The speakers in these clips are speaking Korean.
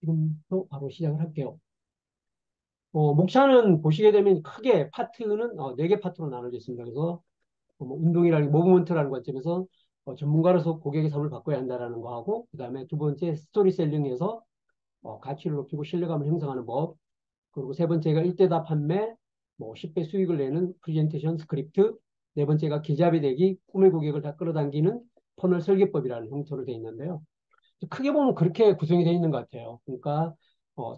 지금부터 바로 시작을 할게요. 목차는 보시게 되면 크게 파트는 4개 파트로 나눠져 있습니다. 그래서 뭐 운동이라는 모브먼트라는 관점에서 전문가로서 고객의 삶을 바꿔야 한다라는 거 하고, 그다음에 두 번째 스토리셀링에서 가치를 높이고 신뢰감을 형성하는 법, 그리고 세 번째가 1대다 판매, 뭐 10배 수익을 내는 프레젠테이션 스크립트, 네 번째가 기잡이 되기, 꿈의 고객을 다 끌어당기는 퍼널 설계법이라는 형태로 되어 있는데요. 크게 보면 그렇게 구성이 되어 있는 것 같아요. 그러니까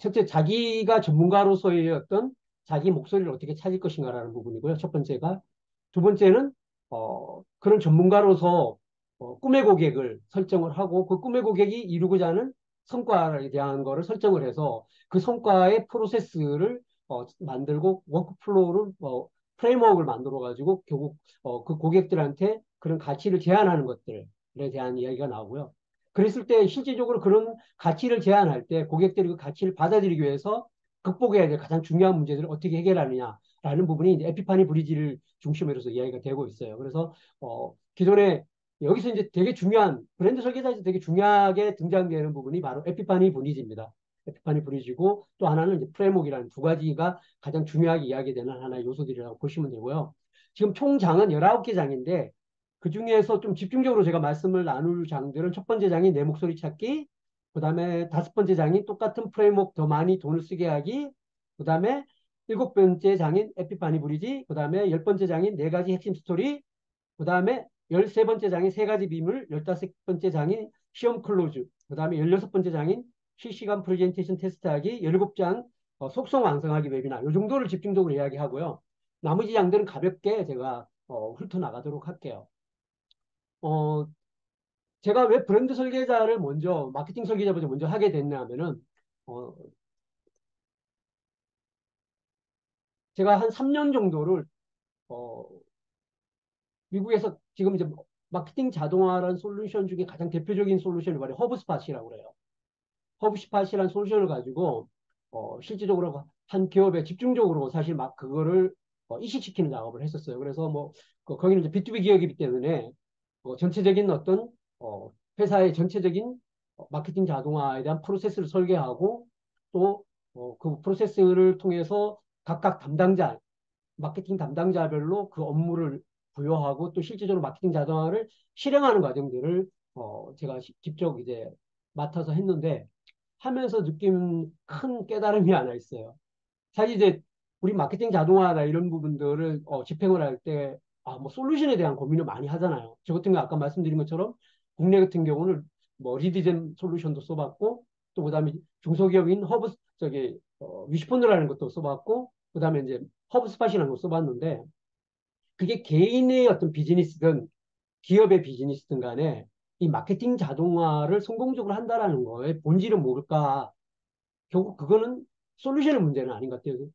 첫째 자기가 전문가로서의 어떤 자기 목소리를 어떻게 찾을 것인가라는 부분이고요. 첫 번째가. 두 번째는 그런 전문가로서 꿈의 고객을 설정을 하고 그 꿈의 고객이 이루고자 하는 성과에 대한 거를 설정을 해서 그 성과의 프로세스를 만들고 워크플로우를 프레임워크를 만들어 가지고 결국 그 고객들한테 그런 가치를 제안하는 것들에 대한 이야기가 나오고요. 그랬을 때 실질적으로 그런 가치를 제안할 때 고객들이 그 가치를 받아들이기 위해서 극복해야 될 가장 중요한 문제들을 어떻게 해결하느냐라는 부분이 이제 에피파니 브리지를 중심으로 해서 이야기가 되고 있어요. 그래서 기존에 여기서 이제 되게 중요한 브랜드 설계자에서 되게 중요하게 등장되는 부분이 바로 에피파니 브리지입니다. 에피파니 브리지고 또 하나는 이제 프레임워크라는 두 가지가 가장 중요하게 이야기되는 하나의 요소들이라고 보시면 되고요. 지금 총 장은 19개 장인데 그 중에서 좀 집중적으로 제가 말씀을 나눌 장들은 첫 번째 장이 내 목소리 찾기, 그 다음에 다섯 번째 장이 똑같은 프레임워크 더 많이 돈을 쓰게 하기, 그 다음에 일곱 번째 장인 에피파니 브리지, 그 다음에 열 번째 장인 네 가지 핵심 스토리, 그 다음에 열세 번째 장인 세 가지 비밀, 열다섯 번째 장인 시험 클로즈, 그 다음에 열여섯 번째 장인 실시간 프레젠테이션 테스트하기, 열일곱 장 속성 완성하기 웨비나 이 정도를 집중적으로 이야기하고요. 나머지 장들은 가볍게 제가 훑어나가도록 할게요. 어, 제가 왜 브랜드 설계자를 먼저, 마케팅 설계자보다 먼저 하게 됐냐 하면은, 어, 제가 한 3년 정도를, 어, 미국에서 지금 이제 마케팅 자동화라는 솔루션 중에 가장 대표적인 솔루션이 바로 허브스팟이라고 그래요. 허브스팟이라는 솔루션을 가지고, 실질적으로 한 기업에 집중적으로 사실 막 그거를 이식시키는 작업을 했었어요. 그래서 뭐, 거기는 이제 B2B 기업이기 때문에, 전체적인 어떤, 회사의 전체적인 마케팅 자동화에 대한 프로세스를 설계하고 또 그 프로세스를 통해서 각각 담당자, 마케팅 담당자별로 그 업무를 부여하고 또 실제적으로 마케팅 자동화를 실행하는 과정들을 제가 직접 이제 맡아서 했는데 하면서 느낀 큰 깨달음이 하나 있어요. 사실 이제 우리 마케팅 자동화나 이런 부분들을 집행을 할 때, 뭐 솔루션에 대한 고민을 많이 하잖아요. 저 같은 경우 아까 말씀드린 것처럼 국내 같은 경우는 뭐 리디젠 솔루션도 써봤고, 또 그다음에 중소기업인 위시폰드라는 것도 써봤고, 그다음에 이제 허브스팟이라는 거 써봤는데, 그게 개인의 어떤 비즈니스든 기업의 비즈니스든 간에 이 마케팅 자동화를 성공적으로 한다라는 거의 본질은 뭘까? 결국 그거는 솔루션의 문제는 아닌 것 같아요.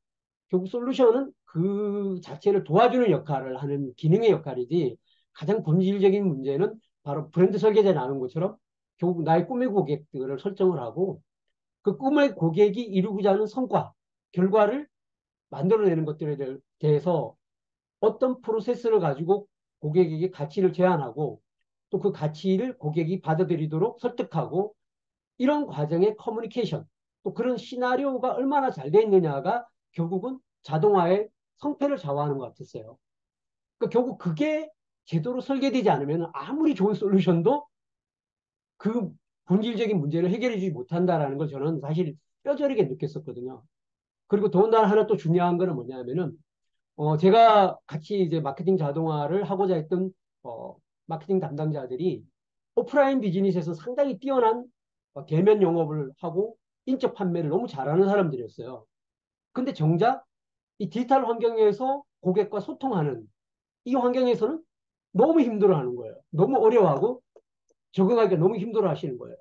결국 솔루션은 그 자체를 도와주는 역할을 하는 기능의 역할이지 가장 본질적인 문제는 바로 브랜드 설계자에 나오는 것처럼 결국 나의 꿈의 고객들을 설정을 하고 그 꿈의 고객이 이루고자 하는 성과, 결과를 만들어내는 것들에 대해서 어떤 프로세스를 가지고 고객에게 가치를 제안하고 또 그 가치를 고객이 받아들이도록 설득하고 이런 과정의 커뮤니케이션, 또 그런 시나리오가 얼마나 잘 돼 있느냐가 결국은 자동화의 성패를 좌우하는 것 같았어요. 그러니까 결국 그게 제대로 설계되지 않으면 아무리 좋은 솔루션도 그 본질적인 문제를 해결해 주지 못한다라는 걸 저는 사실 뼈저리게 느꼈었거든요. 그리고 더군다나 하나 또 중요한 거는 뭐냐면은, 제가 같이 이제 마케팅 자동화를 하고자 했던, 마케팅 담당자들이 오프라인 비즈니스에서 상당히 뛰어난 대면 영업을 하고 인적 판매를 너무 잘하는 사람들이었어요. 근데 정작 이 디지털 환경에서 고객과 소통하는 이 환경에서는 너무 힘들어하는 거예요. 너무 어려워하고 적응하기가 너무 힘들어 하시는 거예요.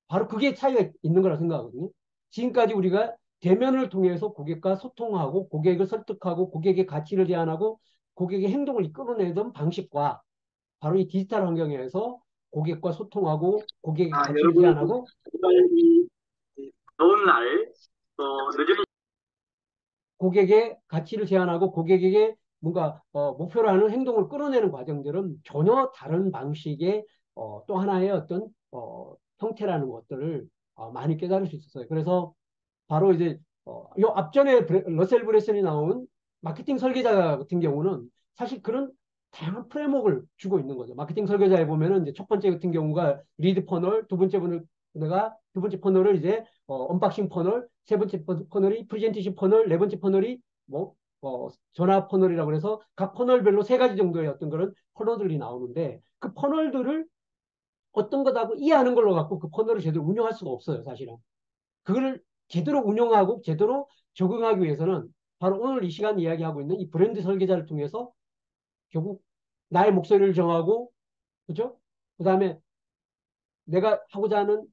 바로 그게 차이가 있는 거라 생각하거든요. 지금까지 우리가 대면을 통해서 고객과 소통하고 고객을 설득하고 고객의 가치를 제안하고 고객의 행동을 이끌어내던 방식과 바로 이 디지털 환경에서 고객과 소통하고 고객의 가치를 여러분, 제안하고 이 더운 날, 또 늦은 고객의 가치를 제안하고 고객에게 뭔가 목표로 하는 행동을 끌어내는 과정들은 전혀 다른 방식의 또 하나의 어떤 형태라는 것들을 많이 깨달을 수 있었어요. 그래서 바로 이제 요 앞전에 러셀 브레슨이 나온 마케팅 설계자 같은 경우는 사실 그런 다양한 프레임워크를 주고 있는 거죠. 마케팅 설계자에 보면은 이제 첫 번째 같은 경우가 리드 퍼널, 두 번째 내가 두 번째 퍼널을 이제 언박싱 퍼널, 세 번째 퍼널이 프레젠테이션 퍼널, 네 번째 퍼널이 뭐 전화 퍼널이라고 해서 각 퍼널별로 세 가지 정도의 어떤 그런 퍼널들이 나오는데 그 퍼널들을 어떤 것하고 이해하는 걸로 갖고 그 퍼널을 제대로 운영할 수가 없어요, 사실은. 그거를 제대로 운영하고 제대로 적응하기 위해서는 바로 오늘 이 시간 이야기하고 있는 이 브랜드 설계자를 통해서 결국 나의 목소리를 정하고, 그죠? 그 다음에 내가 하고자 하는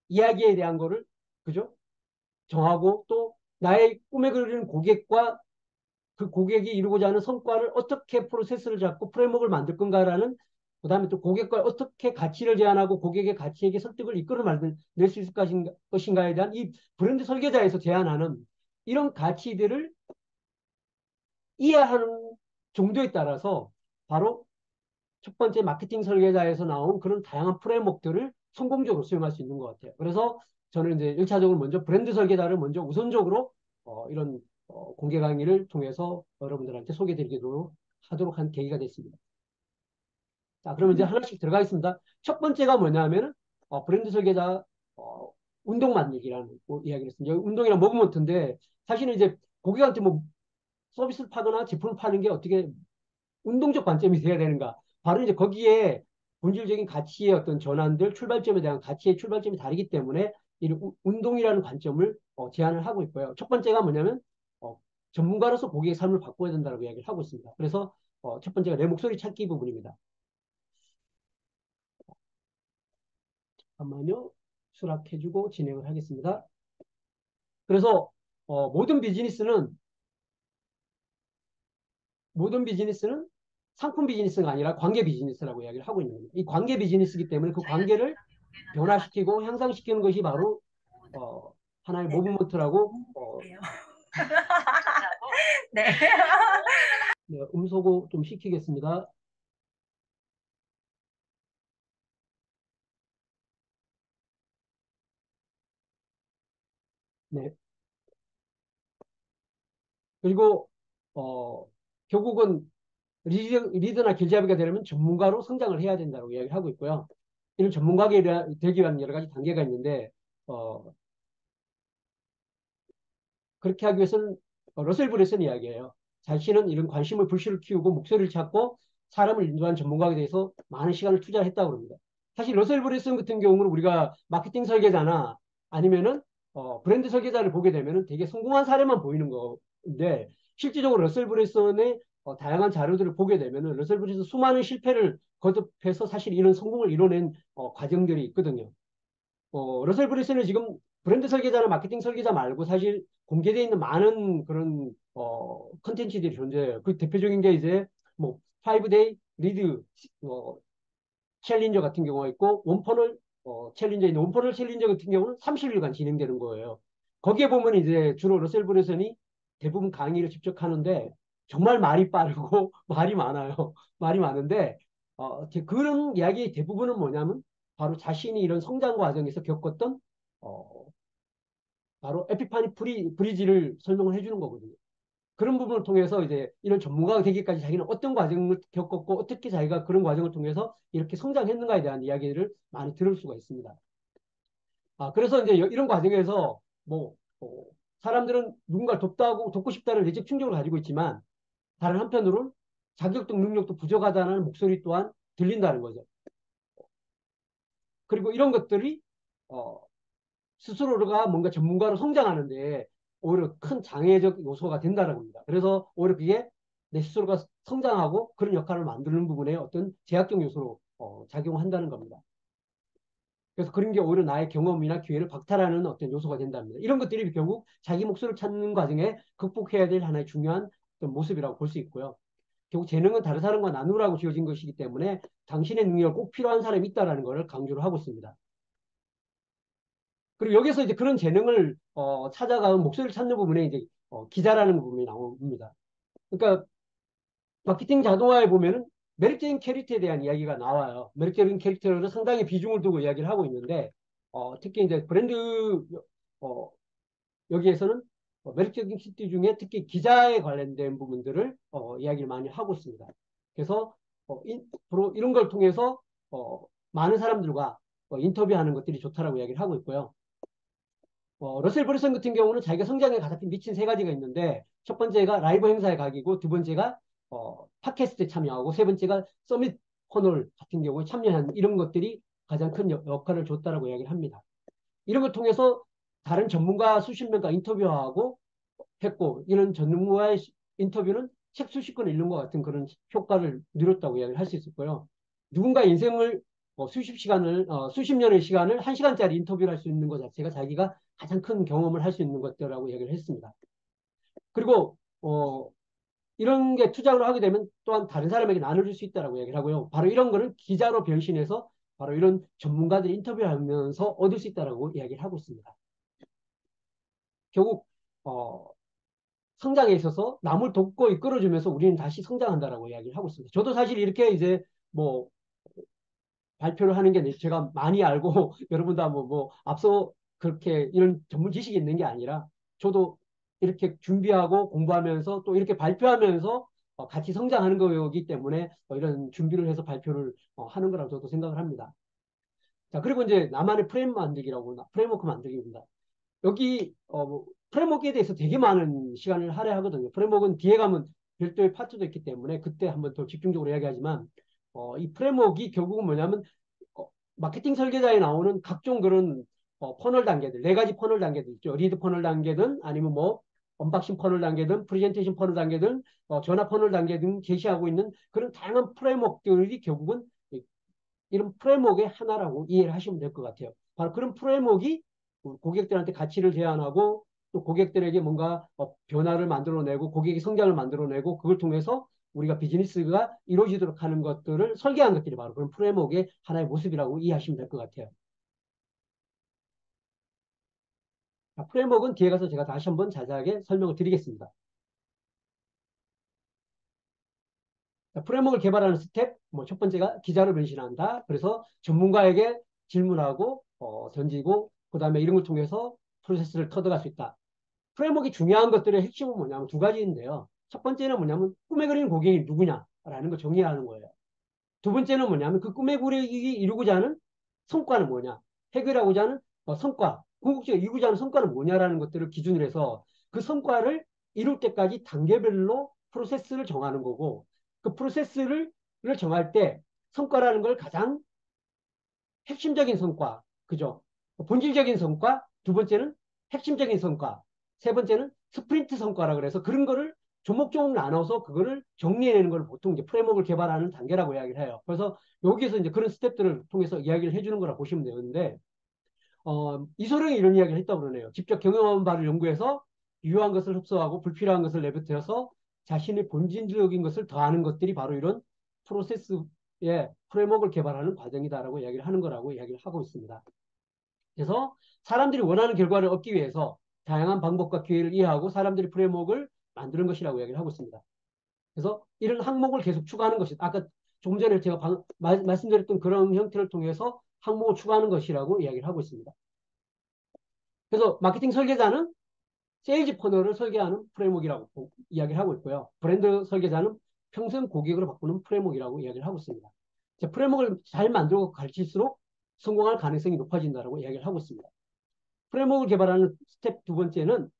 이야기에 대한 거를, 그죠? 정하고 또 나의 꿈에 그리는 고객과 그 고객이 이루고자 하는 성과를 어떻게 프로세스를 잡고 프레임워크를 만들 건가라는 그다음에 또 고객과 어떻게 가치를 제안하고 고객의 가치에게 설득을 이끌어 낼 수 있을 것인가에 대한 이 브랜드 설계자에서 제안하는 이런 가치들을 이해하는 정도에 따라서 바로 첫 번째 마케팅 설계자에서 나온 그런 다양한 프레임워크들을 성공적으로 수용할 수 있는 것 같아요. 그래서 저는 이제 1차적으로 먼저 브랜드 설계자를 먼저 우선적으로 이런 공개 강의를 통해서 여러분들한테 소개드리도록 하도록 한 계기가 됐습니다. 자, 그러면 이제 하나씩 들어가겠습니다. 첫 번째가 뭐냐면은 브랜드 설계자 운동 만들기라는 이야기를 했습니다. 운동이랑 머그먼트인데 사실은 이제 고객한테 뭐 서비스를 파거나 제품을 파는 게 어떻게 운동적 관점이 돼야 되는가. 바로 이제 거기에 본질적인 가치의 어떤 전환들, 출발점에 대한 가치의 출발점이 다르기 때문에 이 운동이라는 관점을 제안을 하고 있고요. 첫 번째가 뭐냐면 전문가로서 고객의 삶을 바꿔야 된다고 이야기를 하고 있습니다. 그래서 첫 번째가 내 목소리 찾기 부분입니다. 잠깐만요. 수락해주고 진행을 하겠습니다. 그래서 모든 비즈니스는 상품 비즈니스가 아니라 관계 비즈니스라고 이야기를 하고 있는 겁니다. 이 관계 비즈니스이기 때문에 그 관계를 변화시키고 향상시키는 것이 바로 어, 하나의 모브먼트라고 네. 네, 음소거 좀 시키겠습니다. 네. 그리고 결국은 리더나 길잡이가 되려면 전문가로 성장을 해야 된다고 이야기를 하고 있고요. 이런 전문가가 되기 위한 여러 가지 단계가 있는데 어, 그렇게 하기 위해서는 러셀 브레슨 이야기예요. 자신은 이런 관심을 불씨를 키우고 목소리를 찾고 사람을 인도하는 전문가에 대해서 많은 시간을 투자했다고 합니다. 사실 러셀 브레슨 같은 경우는 우리가 마케팅 설계자나 아니면은 브랜드 설계자를 보게 되면은 되게 성공한 사례만 보이는 건데 실질적으로 러셀 브레슨의 다양한 자료들을 보게 되면은 러셀 브레슨 수많은 실패를 거듭해서 사실 이런 성공을 이뤄낸 과정들이 있거든요. 러셀 브레슨은 지금 브랜드 설계자나 마케팅 설계자 말고 사실 공개되어 있는 많은 그런 컨텐츠들이 존재해요. 그 대표적인 게 이제 뭐 5데이 리드 챌린저 같은 경우가 있고 원퍼널 챌린저 있는 원퍼널 챌린저 같은 경우는 30일간 진행되는 거예요. 거기에 보면 이제 주로 러셀 브레슨이 대부분 강의를 직접 하는데 정말 말이 빠르고 말이 많아요. 말이 많은데 그런 이야기 대부분은 뭐냐면 바로 자신이 이런 성장 과정에서 겪었던 어, 바로 에피파니 브리지를 설명을 해주는 거거든요. 그런 부분을 통해서 이제 이런 전문가가 되기까지 자기는 어떤 과정을 겪었고 어떻게 자기가 그런 과정을 통해서 이렇게 성장했는가에 대한 이야기를 많이 들을 수가 있습니다. 그래서 이제 이런 과정에서 뭐 사람들은 누군가를 돕고 싶다는 내적 충족을 가지고 있지만 다른 한편으로는 자격도 능력도 부족하다는 목소리 또한 들린다는 거죠. 그리고 이런 것들이 어, 스스로가 뭔가 전문가로 성장하는데 오히려 큰 장애적 요소가 된다는 겁니다. 그래서 오히려 그게 내 스스로가 성장하고 그런 역할을 만드는 부분에 어떤 제약적 요소로 작용한다는 겁니다. 그래서 그런 게 오히려 나의 경험이나 기회를 박탈하는 어떤 요소가 된답니다. 이런 것들이 결국 자기 몫을 찾는 과정에 극복해야 될 하나의 중요한 어떤 모습이라고 볼 수 있고요. 결국 재능은 다른 사람과 나누라고 지어진 것이기 때문에 당신의 능력을 꼭 필요한 사람이 있다는 것을 강조를 하고 있습니다. 그리고 여기서 이제 그런 재능을 찾아가는 목소리를 찾는 부분에 이제 기자라는 부분이 나옵니다. 그러니까 마케팅 자동화에 보면은 매력적인 캐릭터에 대한 이야기가 나와요. 매력적인 캐릭터를 상당히 비중을 두고 이야기를 하고 있는데 특히 이제 브랜드 어, 여기에서는 매력적인 키트 중에 특히 기자에 관련된 부분들을 이야기를 많이 하고 있습니다. 그래서 이런 걸 통해서 많은 사람들과 인터뷰하는 것들이 좋다라고 이야기를 하고 있고요. 러셀 브루슨 같은 경우는 자기가 성장에 가장 미친 세 가지가 있는데 첫 번째가 라이브 행사에 가기고 두 번째가 팟캐스트에 참여하고 세 번째가 서밋 코널 같은 경우에 참여한 이런 것들이 가장 큰 역할을 줬다라고 이야기를 합니다. 이런 걸 통해서 다른 전문가 수십 명과 인터뷰하고 했고 이런 전문가의 인터뷰는 책 수십 권 읽는 것 같은 그런 효과를 누렸다고 이야기를 할 수 있었고요. 누군가 인생을 수십 년의 시간을 한 시간짜리 인터뷰를 할 수 있는 것 자체가 자기가 가장 큰 경험을 할 수 있는 것들이라고 이야기를 했습니다. 그리고 이런 게 투자를 하게 되면 또한 다른 사람에게 나눠줄 수 있다라고 얘기를 하고요. 바로 이런 거는 기자로 변신해서 바로 이런 전문가들 인터뷰하면서 얻을 수 있다라고 이야기를 하고 있습니다. 결국 성장에 있어서 남을 돕고 이끌어주면서 우리는 다시 성장한다라고 이야기를 하고 있습니다. 저도 사실 이렇게 이제 뭐 발표를 하는 게 제가 많이 알고 여러분 다 앞서 그렇게 이런 전문 지식이 있는 게 아니라 저도 이렇게 준비하고 공부하면서 또 이렇게 발표하면서 같이 성장하는 거기 때문에 이런 준비를 해서 발표를 하는 거라고 저도 생각을 합니다. 자, 그리고 이제 나만의 프레임워크 만들기입니다. 여기 프레임워크에 대해서 되게 많은 시간을 할애하거든요. 프레임워크는 뒤에 가면 별도의 파트도 있기 때문에 그때 한번 더 집중적으로 이야기하지만 이 프레임워크가 결국은 뭐냐면 마케팅 설계자에 나오는 각종 그런 퍼널 단계들, 네 가지 퍼널 단계들 있죠. 리드 퍼널 단계든 아니면 언박싱 퍼널 단계든 프레젠테이션 퍼널 단계든 전화 퍼널 단계 등 제시하고 있는 그런 다양한 프레임워크들이 결국은 이런 프레임워크의 하나라고 이해를 하시면 될 것 같아요. 바로 그런 프레임워크가 고객들한테 가치를 제안하고 또 고객들에게 뭔가 변화를 만들어내고 고객의 성장을 만들어내고 그걸 통해서 우리가 비즈니스가 이루어지도록 하는 것들을 설계한 것들이 바로 그런 프레임워크의 하나의 모습이라고 이해하시면 될 것 같아요. 프레임워크는 뒤에 가서 제가 다시 한번 자세하게 설명을 드리겠습니다. 프레임워크를 개발하는 스텝, 첫 번째가 기자를 변신한다. 그래서 전문가에게 질문하고 던지고 그 다음에 이런 걸 통해서 프로세스를 터득할 수 있다. 프레임워크가 중요한 것들의 핵심은 뭐냐면 두 가지인데요. 첫 번째는 뭐냐면 꿈에 그리는 고객이 누구냐라는 걸 정의하는 거예요. 두 번째는 뭐냐면 그 꿈의 고객이 이루고자 하는 성과는 뭐냐. 해결하고자 하는 성과, 궁극적으로 이루고자 하는 성과는 뭐냐라는 것들을 기준으로 해서 그 성과를 이룰 때까지 단계별로 프로세스를 정하는 거고 그 프로세스를 정할 때 성과라는 걸 가장 핵심적인 성과, 그죠? 본질적인 성과, 두 번째는 핵심적인 성과, 세 번째는 스프린트 성과라 그래서 그런 거를 조목조목 나눠서 그거를 정리해내는 걸 보통 이제 프레임워크를 개발하는 단계라고 이야기를 해요. 그래서 여기서 이제 그런 스텝들을 통해서 이야기를 해주는 거라 보시면 되는데, 이소룡이 이런 이야기를 했다고 그러네요. 직접 경험한 바를 연구해서 유효한 것을 흡수하고 불필요한 것을 내뱉어서 자신의 본질적인 것을 더하는 것들이 바로 이런 프로세스의 프레임워크를 개발하는 과정이다라고 이야기를 하는 거라고 이야기를 하고 있습니다. 그래서 사람들이 원하는 결과를 얻기 위해서 다양한 방법과 기회를 이해하고 사람들이 프레임워크를 만드는 것이라고 이야기를 하고 있습니다. 그래서 이런 항목을 계속 추가하는 것이 아까 조금 전에 제가 말씀드렸던 그런 형태를 통해서 항목을 추가하는 것이라고 이야기를 하고 있습니다. 그래서 마케팅 설계자는 세일즈 퍼널을 설계하는 프레임워크라고 이야기를 하고 있고요. 브랜드 설계자는 평생 고객으로 바꾸는 프레임워크라고 이야기를 하고 있습니다. 프레임워크를 잘 만들고 가르칠수록 성공할 가능성이 높아진다고 이야기를 하고 있습니다. 프레임워크를 개발하는 스텝 두 번째는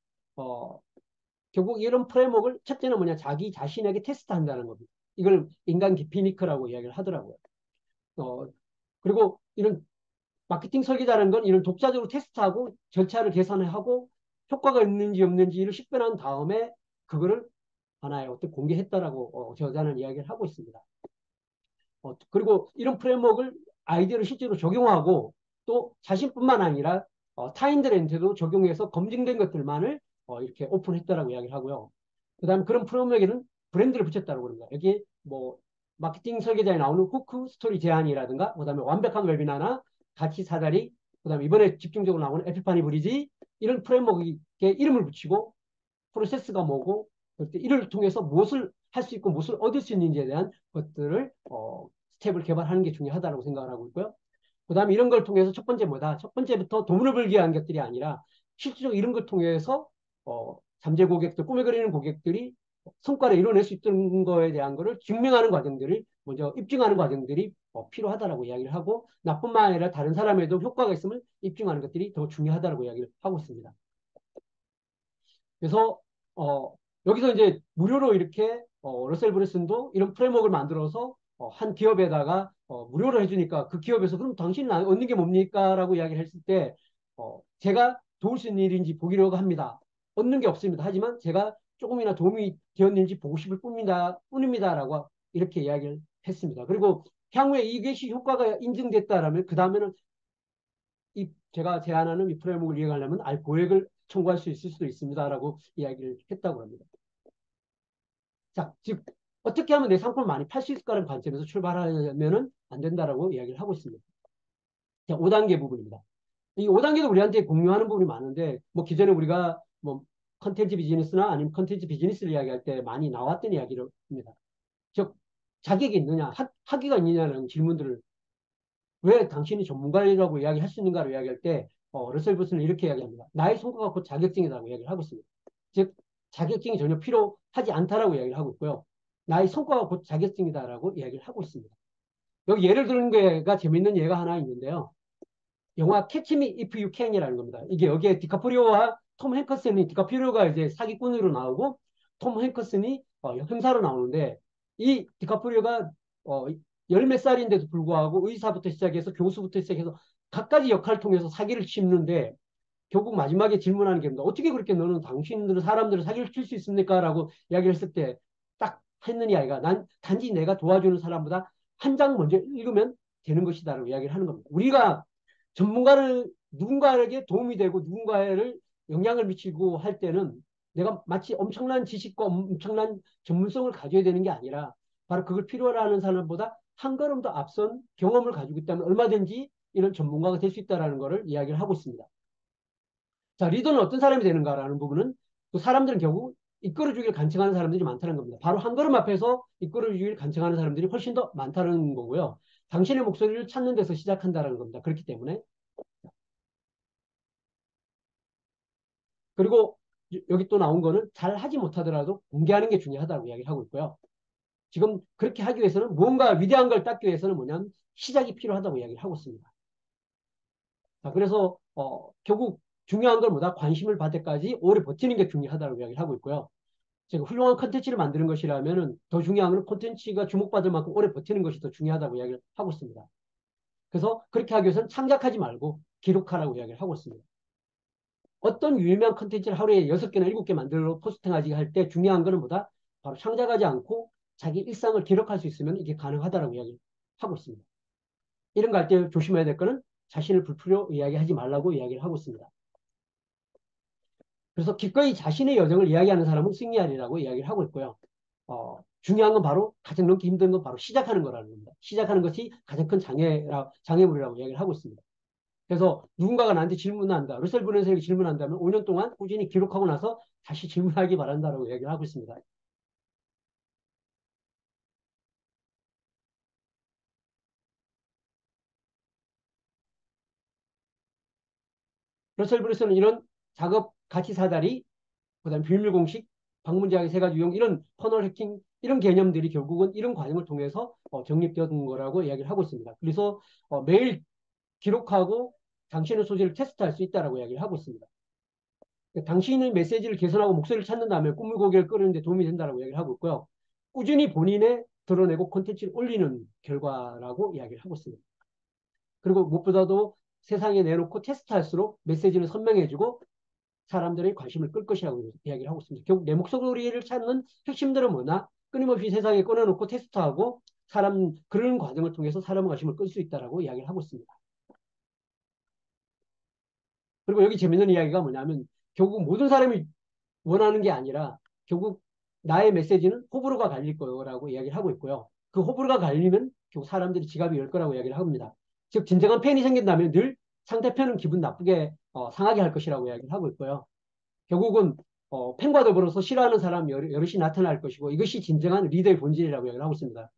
결국 이런 프레임워크를 첫째는 뭐냐 자기 자신에게 테스트한다는 겁니다. 이걸 인간 기피니크라고 이야기를 하더라고요. 그리고 이런 마케팅 설계자라는 건 이런 독자적으로 테스트하고 절차를 계산하고 효과가 있는지 없는지를 식별한 다음에 그거를 하나의 어떤 공개했다라고 저자는 이야기를 하고 있습니다. 그리고 이런 프레임워크를 아이디어를 실제로 적용하고 또 자신뿐만 아니라 타인들한테도 적용해서 검증된 것들만을 이렇게 오픈했다라고 이야기를 하고요. 그 다음에 그런 프레임워크에는 브랜드를 붙였다고 그럽니다. 여기 마케팅 설계자에 나오는 후크 스토리 제안이라든가 그 다음에 완벽한 웨비나나 가치 사다리 그 다음에 이번에 집중적으로 나오는 에피파니 브리지 이런 프레임워크에 이름을 붙이고 프로세스가 뭐고 이를 통해서 무엇을 할 수 있고 무엇을 얻을 수 있는지에 대한 것들을 스텝을 개발하는 게 중요하다고 생각을 하고 있고요. 그다음에 이런 걸 통해서 첫 번째 뭐다? 첫 번째부터 돈을 벌기 위한 것들이 아니라 실질적으로 이런 걸 통해서 잠재 고객들, 꿈에 그리는 고객들이 성과를 이뤄낼 수 있는 거에 대한 거를 증명하는 과정들을 먼저 입증하는 과정들이 필요하다라고 이야기를 하고 나뿐만 아니라 다른 사람에도 효과가 있음을 입증하는 것들이 더 중요하다라고 이야기를 하고 있습니다. 그래서 여기서 이제 무료로 이렇게 러셀 브레슨도 이런 프레임워크를 만들어서 한 기업에다가 무료로 해주니까 그 기업에서 그럼 당신은 얻는 게 뭡니까? 라고 이야기를 했을 때 제가 도울 수 있는 일인지 보기로 합니다. 얻는 게 없습니다. 하지만 제가 조금이나 도움이 되었는지 보고 싶을 뿐입니다. 라고 이렇게 이야기를 했습니다. 그리고 향후에 이것이 효과가 인증됐다라면 그 다음에는 제가 제안하는 이 프레임워크를 이행하려면 고액을 청구할 수 있을 수도 있습니다라고 이야기를 했다고 합니다. 자, 즉 어떻게 하면 내 상품을 많이 팔 수 있을까라는 관점에서 출발하면은 안 된다라고 이야기를 하고 있습니다. 자, 5단계 부분입니다. 이 5단계도 우리한테 공유하는 부분이 많은데 뭐 기존에 우리가 뭐 컨텐츠 비즈니스나 아니면 컨텐츠 비즈니스를 이야기할 때 많이 나왔던 이야기입니다. 즉 자격이 있느냐, 학위가 있느냐는 질문들을 왜 당신이 전문가라고 이야기할 수 있는가를 이야기할 때 러셀 브슨은 이렇게 이야기합니다. 나의 성과가 곧 자격증이라고 이야기를 하고 있습니다. 즉 자격증이 전혀 필요하지 않다라고 이야기를 하고 있고요. 나의 성과가 곧 자격증이다라고 이야기를 하고 있습니다. 여기 예를 드는 게가 재밌는 예가 하나 있는데요. 영화 캐치 미 이프 유 캔이라는 겁니다. 이게 여기에 디카프리오와 톰 행커슨이 디카프리오가 이제 사기꾼으로 나오고 톰 행커슨이 형사로 나오는데 이 디카프리오가 열 몇 살인데도 불구하고 의사부터 시작해서 교수부터 시작해서 각가지 역할을 통해서 사기를 치는데 결국 마지막에 질문하는 게 어떻게 그렇게 너는 당신들은 사람들을 사기를 칠 수 있습니까? 라고 이야기를 했을 때 딱 했는 이 아이가 난 단지 내가 도와주는 사람보다 한 장 먼저 읽으면 되는 것이다 라고 이야기를 하는 겁니다. 우리가 전문가를 누군가에게 도움이 되고 누군가를 영향을 미치고 할 때는 내가 마치 엄청난 지식과 엄청난 전문성을 가져야 되는 게 아니라 바로 그걸 필요로 하는 사람보다 한 걸음 더 앞선 경험을 가지고 있다면 얼마든지 이런 전문가가 될 수 있다는 것을 이야기를 하고 있습니다. 자, 리더는 어떤 사람이 되는가라는 부분은 그 사람들은 결국 이끌어주기를 간청하는 사람들이 많다는 겁니다. 바로 한 걸음 앞에서 이끌어주기를 간청하는 사람들이 훨씬 더 많다는 거고요. 당신의 목소리를 찾는 데서 시작한다는 겁니다. 그렇기 때문에 그리고 여기 또 나온 거는 잘 하지 못하더라도 공개하는 게 중요하다고 이야기를 하고 있고요. 지금 그렇게 하기 위해서는 무언가 위대한 걸 닦기 위해서는 뭐냐면 시작이 필요하다고 이야기를 하고 있습니다. 자, 그래서 결국 중요한 건 뭐다? 관심을 받을 때까지 오래 버티는 게 중요하다고 이야기를 하고 있고요. 제가 훌륭한 컨텐츠를 만드는 것이라면 더 중요한 건 콘텐츠가 주목받을 만큼 오래 버티는 것이 더 중요하다고 이야기를 하고 있습니다. 그래서 그렇게 하기 위해서는 창작하지 말고 기록하라고 이야기를 하고 있습니다. 어떤 유명한 컨텐츠를 하루에 6개나 7개 만들어 포스팅하지 할 때 중요한 거는 뭐다? 바로 창작하지 않고 자기 일상을 기록할 수 있으면 이게 가능하다라고 이야기하고 있습니다. 이런 거 할 때 조심해야 될 거는 자신을 불필요 이야기하지 말라고 이야기를 하고 있습니다. 그래서 기꺼이 자신의 여정을 이야기하는 사람은 승리하리라고 이야기를 하고 있고요. 중요한 건 바로 가장 넘기 힘든 건 바로 시작하는 거라는 겁니다. 시작하는 것이 가장 큰 장애물이라고 이야기를 하고 있습니다. 그래서 누군가가 나한테 질문한다. 러셀 브런슨에게 질문한다면 5년 동안 꾸준히 기록하고 나서 다시 질문하기 바란다라고 이야기를 하고 있습니다. 러셀 브런슨은 이런 작업 가치 사다리, 그다음 비밀 공식, 방문제약의 세 가지 유형 이런 퍼널 해킹 이런 개념들이 결국은 이런 과정을 통해서 정립되었던 거라고 이야기를 하고 있습니다. 그래서 매일 기록하고 당신의 소질을 테스트할 수 있다라고 이야기를 하고 있습니다. 당신의 메시지를 개선하고 목소리를 찾는다면 꿈을 고개를 끄는데 도움이 된다라고 이야기를 하고 있고요. 꾸준히 본인의 드러내고 콘텐츠를 올리는 결과라고 이야기를 하고 있습니다. 그리고 무엇보다도 세상에 내놓고 테스트할수록 메시지는 선명해지고 사람들의 관심을 끌 것이라고 이야기를 하고 있습니다. 결국 내 목소리를 찾는 핵심들은 뭐냐? 끊임없이 세상에 꺼내놓고 테스트하고 그런 과정을 통해서 사람의 관심을 끌 수 있다라고 이야기를 하고 있습니다. 그리고 여기 재밌는 이야기가 뭐냐면 결국 모든 사람이 원하는 게 아니라 결국 나의 메시지는 호불호가 갈릴 거라고 이야기를 하고 있고요. 그 호불호가 갈리면 결국 사람들이 지갑이 열 거라고 이야기를 합니다. 즉 진정한 팬이 생긴다면 늘 상대편은 기분 나쁘게 상하게 할 것이라고 이야기를 하고 있고요. 결국은 팬과 더불어서 싫어하는 사람 여럿이 나타날 것이고 이것이 진정한 리더의 본질이라고 이야기를 하고 있습니다.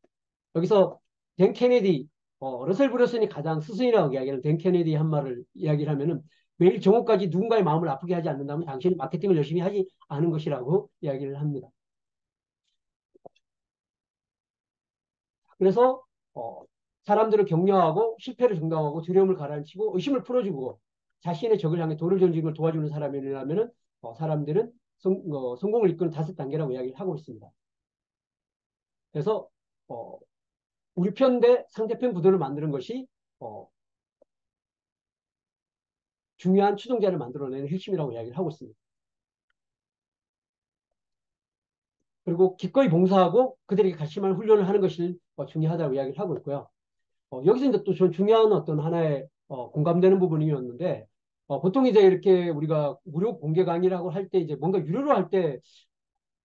여기서 댄 케네디 러셀 브레슨이 가장 스승이라고 이야기하는 댄 케네디 한 말을 이야기를 하면은 매일 정오까지 누군가의 마음을 아프게 하지 않는다면 당신이 마케팅을 열심히 하지 않은 것이라고 이야기를 합니다. 그래서 사람들을 격려하고 실패를 정당하고 두려움을 가라앉히고 의심을 풀어주고 자신의 적을 향해 돌을 던지는 걸 도와주는 사람이라면은 사람들은 성공을 이끄는 5단계라고 이야기를 하고 있습니다. 그래서 어, 우리 편 대 상대편 구도를 만드는 것이 어, 중요한 추종자를 만들어내는 핵심이라고 이야기를 하고 있습니다. 그리고 기꺼이 봉사하고 그들에게 가심한 훈련을 하는 것이 중요하다고 이야기를 하고 있고요. 여기서 이제 또 중요한 어떤 하나의 공감되는 부분이었는데 보통 이제 이렇게 우리가 무료 공개 강의라고 할 때 이제 뭔가 유료로 할 때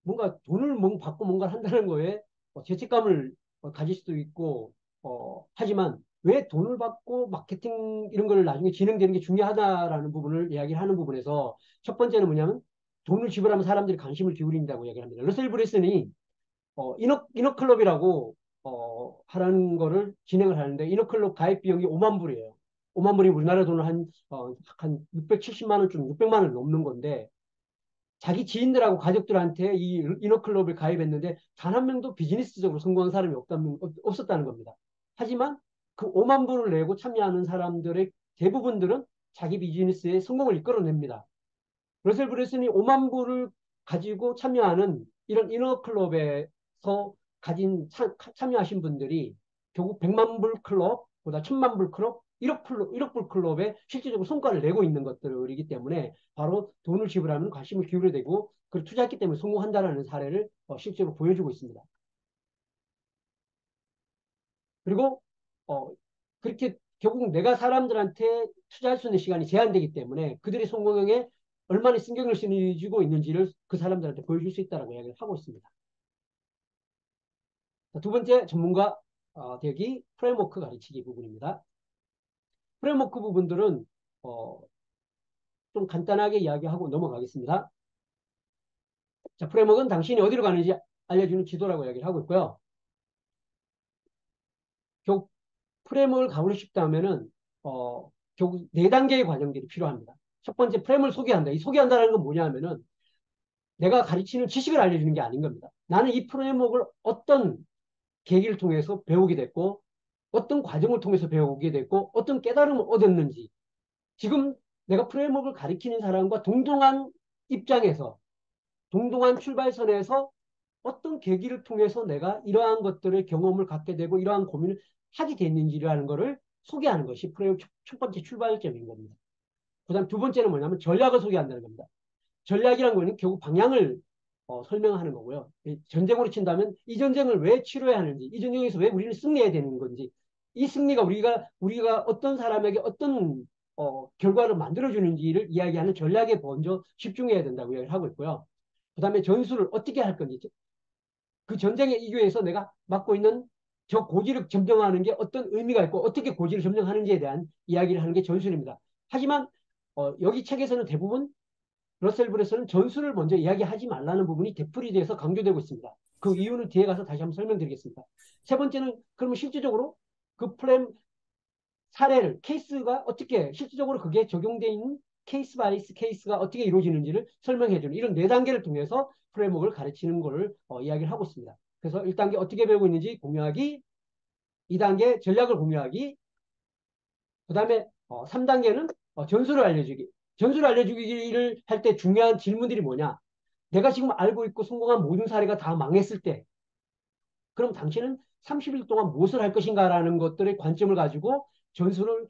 뭔가 돈을 받고 뭔가를 한다는 거에 죄책감을 가질 수도 있고 하지만 왜 돈을 받고 마케팅 이런 걸 나중에 진행되는 게 중요하다라는 부분을 이야기하는 부분에서 첫 번째는 뭐냐면 돈을 지불하면 사람들이 관심을 기울인다고 이야기를 합니다. 러셀 브레슨이 이너클럽이라고 하라는 거를 진행을 하는데 이너클럽 가입 비용이 5만 불이에요. 5만 불이 우리나라 돈으로 한 670만 원쯤 600만 원 넘는 건데 자기 지인들하고 가족들한테 이 이너클럽을 가입했는데 단 한 명도 비즈니스적으로 성공한 사람이 없었다는 겁니다. 하지만 그 5만 불을 내고 참여하는 사람들의 대부분들은 자기 비즈니스의 성공을 이끌어냅니다. 러셀 브레슨이 5만 불을 가지고 참여하는 이런 이너클럽에서 참여하신 분들이 결국 100만 불 클럽보다 1000만 불 클럽, 1억 불 클럽에 실질적으로 성과를 내고 있는 것들이기 때문에 바로 돈을 지불하면 관심을 기울여야 되고 그걸 투자했기 때문에 성공한다는 사례를 실제로 보여주고 있습니다. 그리고 어, 그렇게 결국 내가 사람들한테 투자할 수 있는 시간이 제한되기 때문에 그들의 성공에 얼마나 신경을 쓰고 있는지를 그 사람들한테 보여줄 수 있다고 이야기를 하고 있습니다. 두 번째 전문가 되기 프레임워크 가르치기 부분입니다. 프레임워크 부분들은 어, 좀 간단하게 이야기하고 넘어가겠습니다. 자, 프레임워크는 당신이 어디로 가는지 알려주는 지도라고 이야기를 하고 있고요. 결국 프레임을 가고 싶다면은 결국 4단계의 과정들이 필요합니다. 첫 번째 프레임을 소개한다. 이 소개한다는 건 뭐냐 하면은 내가 가르치는 지식을 알려주는 게 아닌 겁니다. 나는 이 프레임워크를 어떤 계기를 통해서 배우게 됐고 어떤 과정을 통해서 배우게 됐고 어떤 깨달음을 얻었는지 지금 내가 프레임워크를 가르치는 사람과 동등한 입장에서 동등한 출발선에서 어떤 계기를 통해서 내가 이러한 것들의 경험을 갖게 되고 이러한 고민을 하게 됐는지라는 것을 소개하는 것이 프레임 첫 번째 출발점인 겁니다. 그 다음 두 번째는 뭐냐면 전략을 소개한다는 겁니다. 전략이라는 거는 결국 방향을 설명하는 거고요. 전쟁으로 친다면 이 전쟁을 왜 치러야 하는지, 이 전쟁에서 왜 우리는 승리해야 되는 건지, 이 승리가 우리가 어떤 사람에게 어떤 결과를 만들어주는지를 이야기하는 전략에 먼저 집중해야 된다고 이야기를 하고 있고요. 그 다음에 전술을 어떻게 할 건지, 그 전쟁에 이교에서 내가 맡고 있는 저 고지를 점령하는 게 어떤 의미가 있고 어떻게 고지를 점령하는지에 대한 이야기를 하는 게 전술입니다. 하지만 여기 책에서는 대부분 러셀 브레슨은 전술을 먼저 이야기하지 말라는 부분이 되풀이돼서 강조되고 있습니다. 그 이유는 뒤에 가서 다시 한번 설명드리겠습니다. 세 번째는 그러면 실질적으로 그 플랜 사례를 케이스가 어떻게 실질적으로 그게 적용되어 있는 케이스 바이스 케이스가 어떻게 이루어지는지를 설명해주는 이런 4단계를 통해서 프레임워크를 가르치는 것을 이야기를 하고 있습니다. 그래서 1단계 어떻게 배우고 있는지 공유하기, 2단계 전략을 공유하기, 그 다음에 3단계는 전술을 알려주기. 전술을 알려주기를 할 때 중요한 질문들이 뭐냐? 내가 지금 알고 있고 성공한 모든 사례가 다 망했을 때 그럼 당신은 30일 동안 무엇을 할 것인가라는 것들의 관점을 가지고 전술을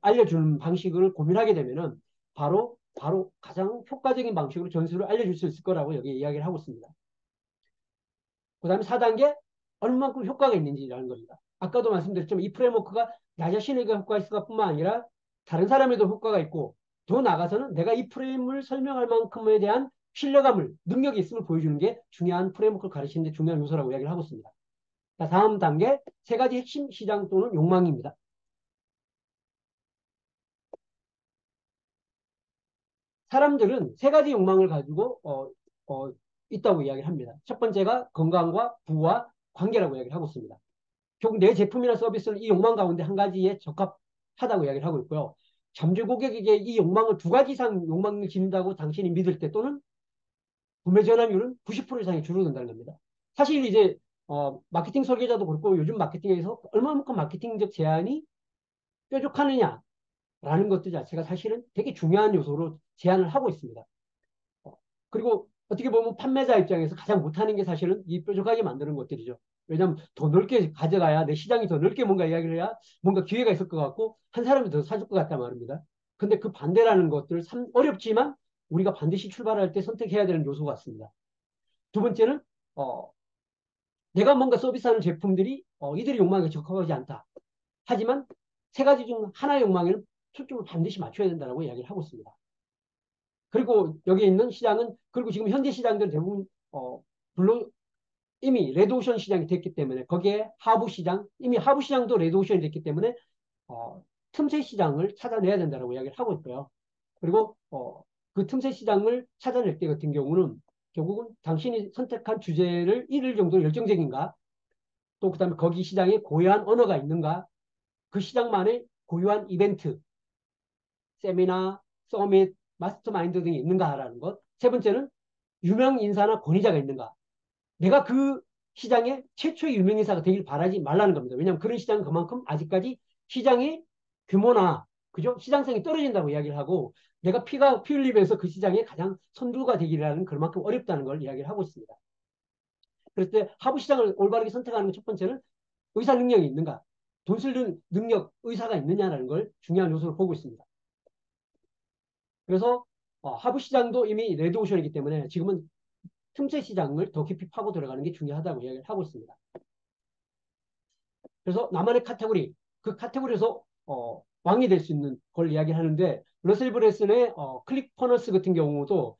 알려주는 방식을 고민하게 되면은 바로 가장 효과적인 방식으로 전술을 알려줄 수 있을 거라고 여기 이야기를 하고 있습니다. 그 다음에 4단계 얼마만큼 효과가 있는지라는 겁니다. 아까도 말씀드렸지만 이 프레임워크가 나 자신에게 효과가 있을 뿐만 아니라 다른 사람에도 효과가 있고 더 나아가서는 내가 이 프레임을 설명할 만큼에 대한 신뢰감을 능력이 있음을 보여주는 게 중요한 프레임워크를 가르치는 데 중요한 요소라고 이야기를 하고 있습니다. 자, 다음 단계 세 가지 핵심 시장 또는 욕망입니다. 사람들은 세 가지 욕망을 가지고 있다고 이야기를 합니다. 첫 번째가 건강과 부와 관계라고 이야기를 하고 있습니다. 결국 내 제품이나 서비스는 이 욕망 가운데 한 가지에 적합하다고 이야기를 하고 있고요. 잠재 고객에게 이 욕망을 두 가지 이상 욕망을 지닌다고 당신이 믿을 때 또는 구매 전환율은 90% 이상이 줄어든다는 겁니다. 사실 이제 마케팅 설계자도 그렇고 요즘 마케팅에서 얼마만큼 마케팅적 제한이 뾰족하느냐라는 것들 자체가 사실은 되게 중요한 요소로 제한을 하고 있습니다. 어, 그리고 어떻게 보면 판매자 입장에서 가장 못하는 게 사실은 이 뾰족하게 만드는 것들이죠. 왜냐하면 더 넓게 가져가야 내 시장이 더 넓게 뭔가 이야기를 해야 뭔가 기회가 있을 것 같고 한 사람이 더 사줄 것 같단 말입니다. 근데 그 반대라는 것들 어렵지만 우리가 반드시 출발할 때 선택해야 되는 요소 같습니다. 두 번째는 어, 내가 뭔가 서비스하는 제품들이 이들의 욕망에 적합하지 않다. 하지만 세 가지 중 하나의 욕망에는 초점을 반드시 맞춰야 된다고 이야기를 하고 있습니다. 그리고 여기 있는 시장은 그리고 지금 현재 시장들은 대부분 블루 이미 레드오션 시장이 됐기 때문에 거기에 하부 시장 이미 하부 시장도 레드오션이 됐기 때문에 틈새 시장을 찾아내야 된다고 이야기를 하고 있고요. 그리고 그 틈새 시장을 찾아낼 때 같은 경우는 결국은 당신이 선택한 주제를 일일 정도 열정적인가 또 그다음에 거기 시장에 고유한 언어가 있는가 그 시장만의 고유한 이벤트 세미나 서밋 마스터마인드 등이 있는가라는 것. 세 번째는 유명 인사나 권위자가 있는가. 내가 그 시장의 최초의 유명 인사가 되길 바라지 말라는 겁니다. 왜냐하면 그런 시장은 그만큼 아직까지 시장의 규모나 그죠? 시장성이 떨어진다고 이야기를 하고 내가 피 흘리면서 그 시장에 가장 선두가 되기라는 그만큼 어렵다는 걸 이야기를 하고 있습니다. 그럴 때 하부 시장을 올바르게 선택하는 첫 번째는 의사 능력이 있는가, 돈 쓸 능력, 의사가 있느냐라는 걸 중요한 요소로 보고 있습니다. 그래서 하부 시장도 이미 레드오션이기 때문에 지금은 틈새 시장을 더 깊이 파고 들어가는 게 중요하다고 이야기를 하고 있습니다. 그래서 나만의 카테고리, 그 카테고리에서 왕이 될 수 있는 걸 이야기하는데 러셀 브레슨의 클릭퍼너스 같은 경우도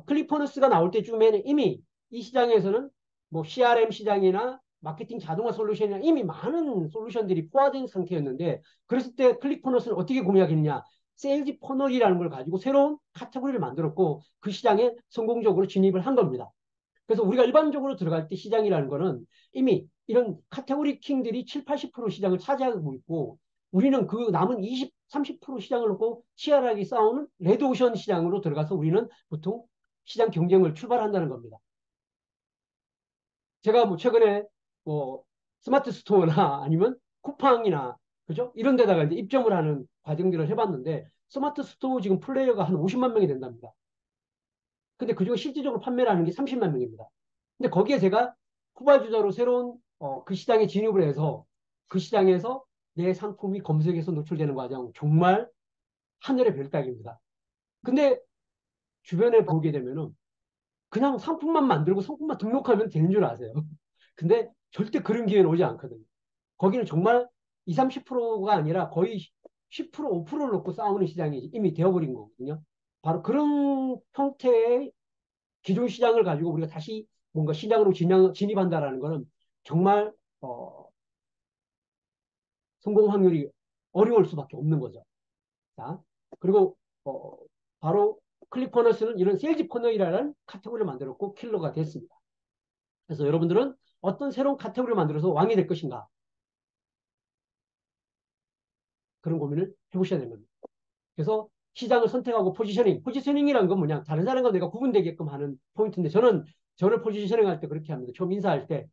클릭퍼너스가 나올 때쯤에는 이미 이 시장에서는 뭐 CRM 시장이나 마케팅 자동화 솔루션이나 이미 많은 솔루션들이 포화된 상태였는데 그랬을 때 클릭퍼너스는 어떻게 공략했냐 세일즈 퍼널이라는 걸 가지고 새로운 카테고리를 만들었고 그 시장에 성공적으로 진입을 한 겁니다. 그래서 우리가 일반적으로 들어갈 때 시장이라는 거는 이미 이런 카테고리 킹들이 7, 80% 시장을 차지하고 있고 우리는 그 남은 20, 30% 시장을 놓고 치열하게 싸우는 레드오션 시장으로 들어가서 우리는 보통 시장 경쟁을 출발한다는 겁니다. 제가 뭐 최근에 뭐 스마트 스토어나 아니면 쿠팡이나 그죠? 이런 데다가 이제 입점을 하는 과정들을 해봤는데 스마트 스토어 지금 플레이어가 한 50만 명이 된답니다. 근데 그중에 실질적으로 판매를 하는 게 30만 명입니다. 근데 거기에 제가 후발주자로 새로운 그 시장에 진입을 해서 그 시장에서 내 상품이 검색에서 노출되는 과정 정말 하늘의 별 따기입니다. 근데 주변에 보게 되면은 그냥 상품만 만들고 상품만 등록하면 되는 줄 아세요. 근데 절대 그런 기회는 오지 않거든요. 거기는 정말 20, 30%가 아니라 거의 10%, 5%를 놓고 싸우는 시장이 이미 되어버린 거거든요. 바로 그런 형태의 기존 시장을 가지고 우리가 다시 뭔가 시장으로 진입한다라는 것은 정말 성공 확률이 어려울 수밖에 없는 거죠. 자, 그리고 바로 클릭퍼너스는 이런 세일즈 퍼널이라는 카테고리를 만들었고 킬러가 됐습니다. 그래서 여러분들은 어떤 새로운 카테고리를 만들어서 왕이 될 것인가 그런 고민을 해보셔야 됩니다. 그래서 시장을 선택하고 포지셔닝이란 건 뭐냐 다른 사람과 내가 구분되게끔 하는 포인트인데 저를 포지셔닝 할 때 그렇게 합니다. 처음 인사할 때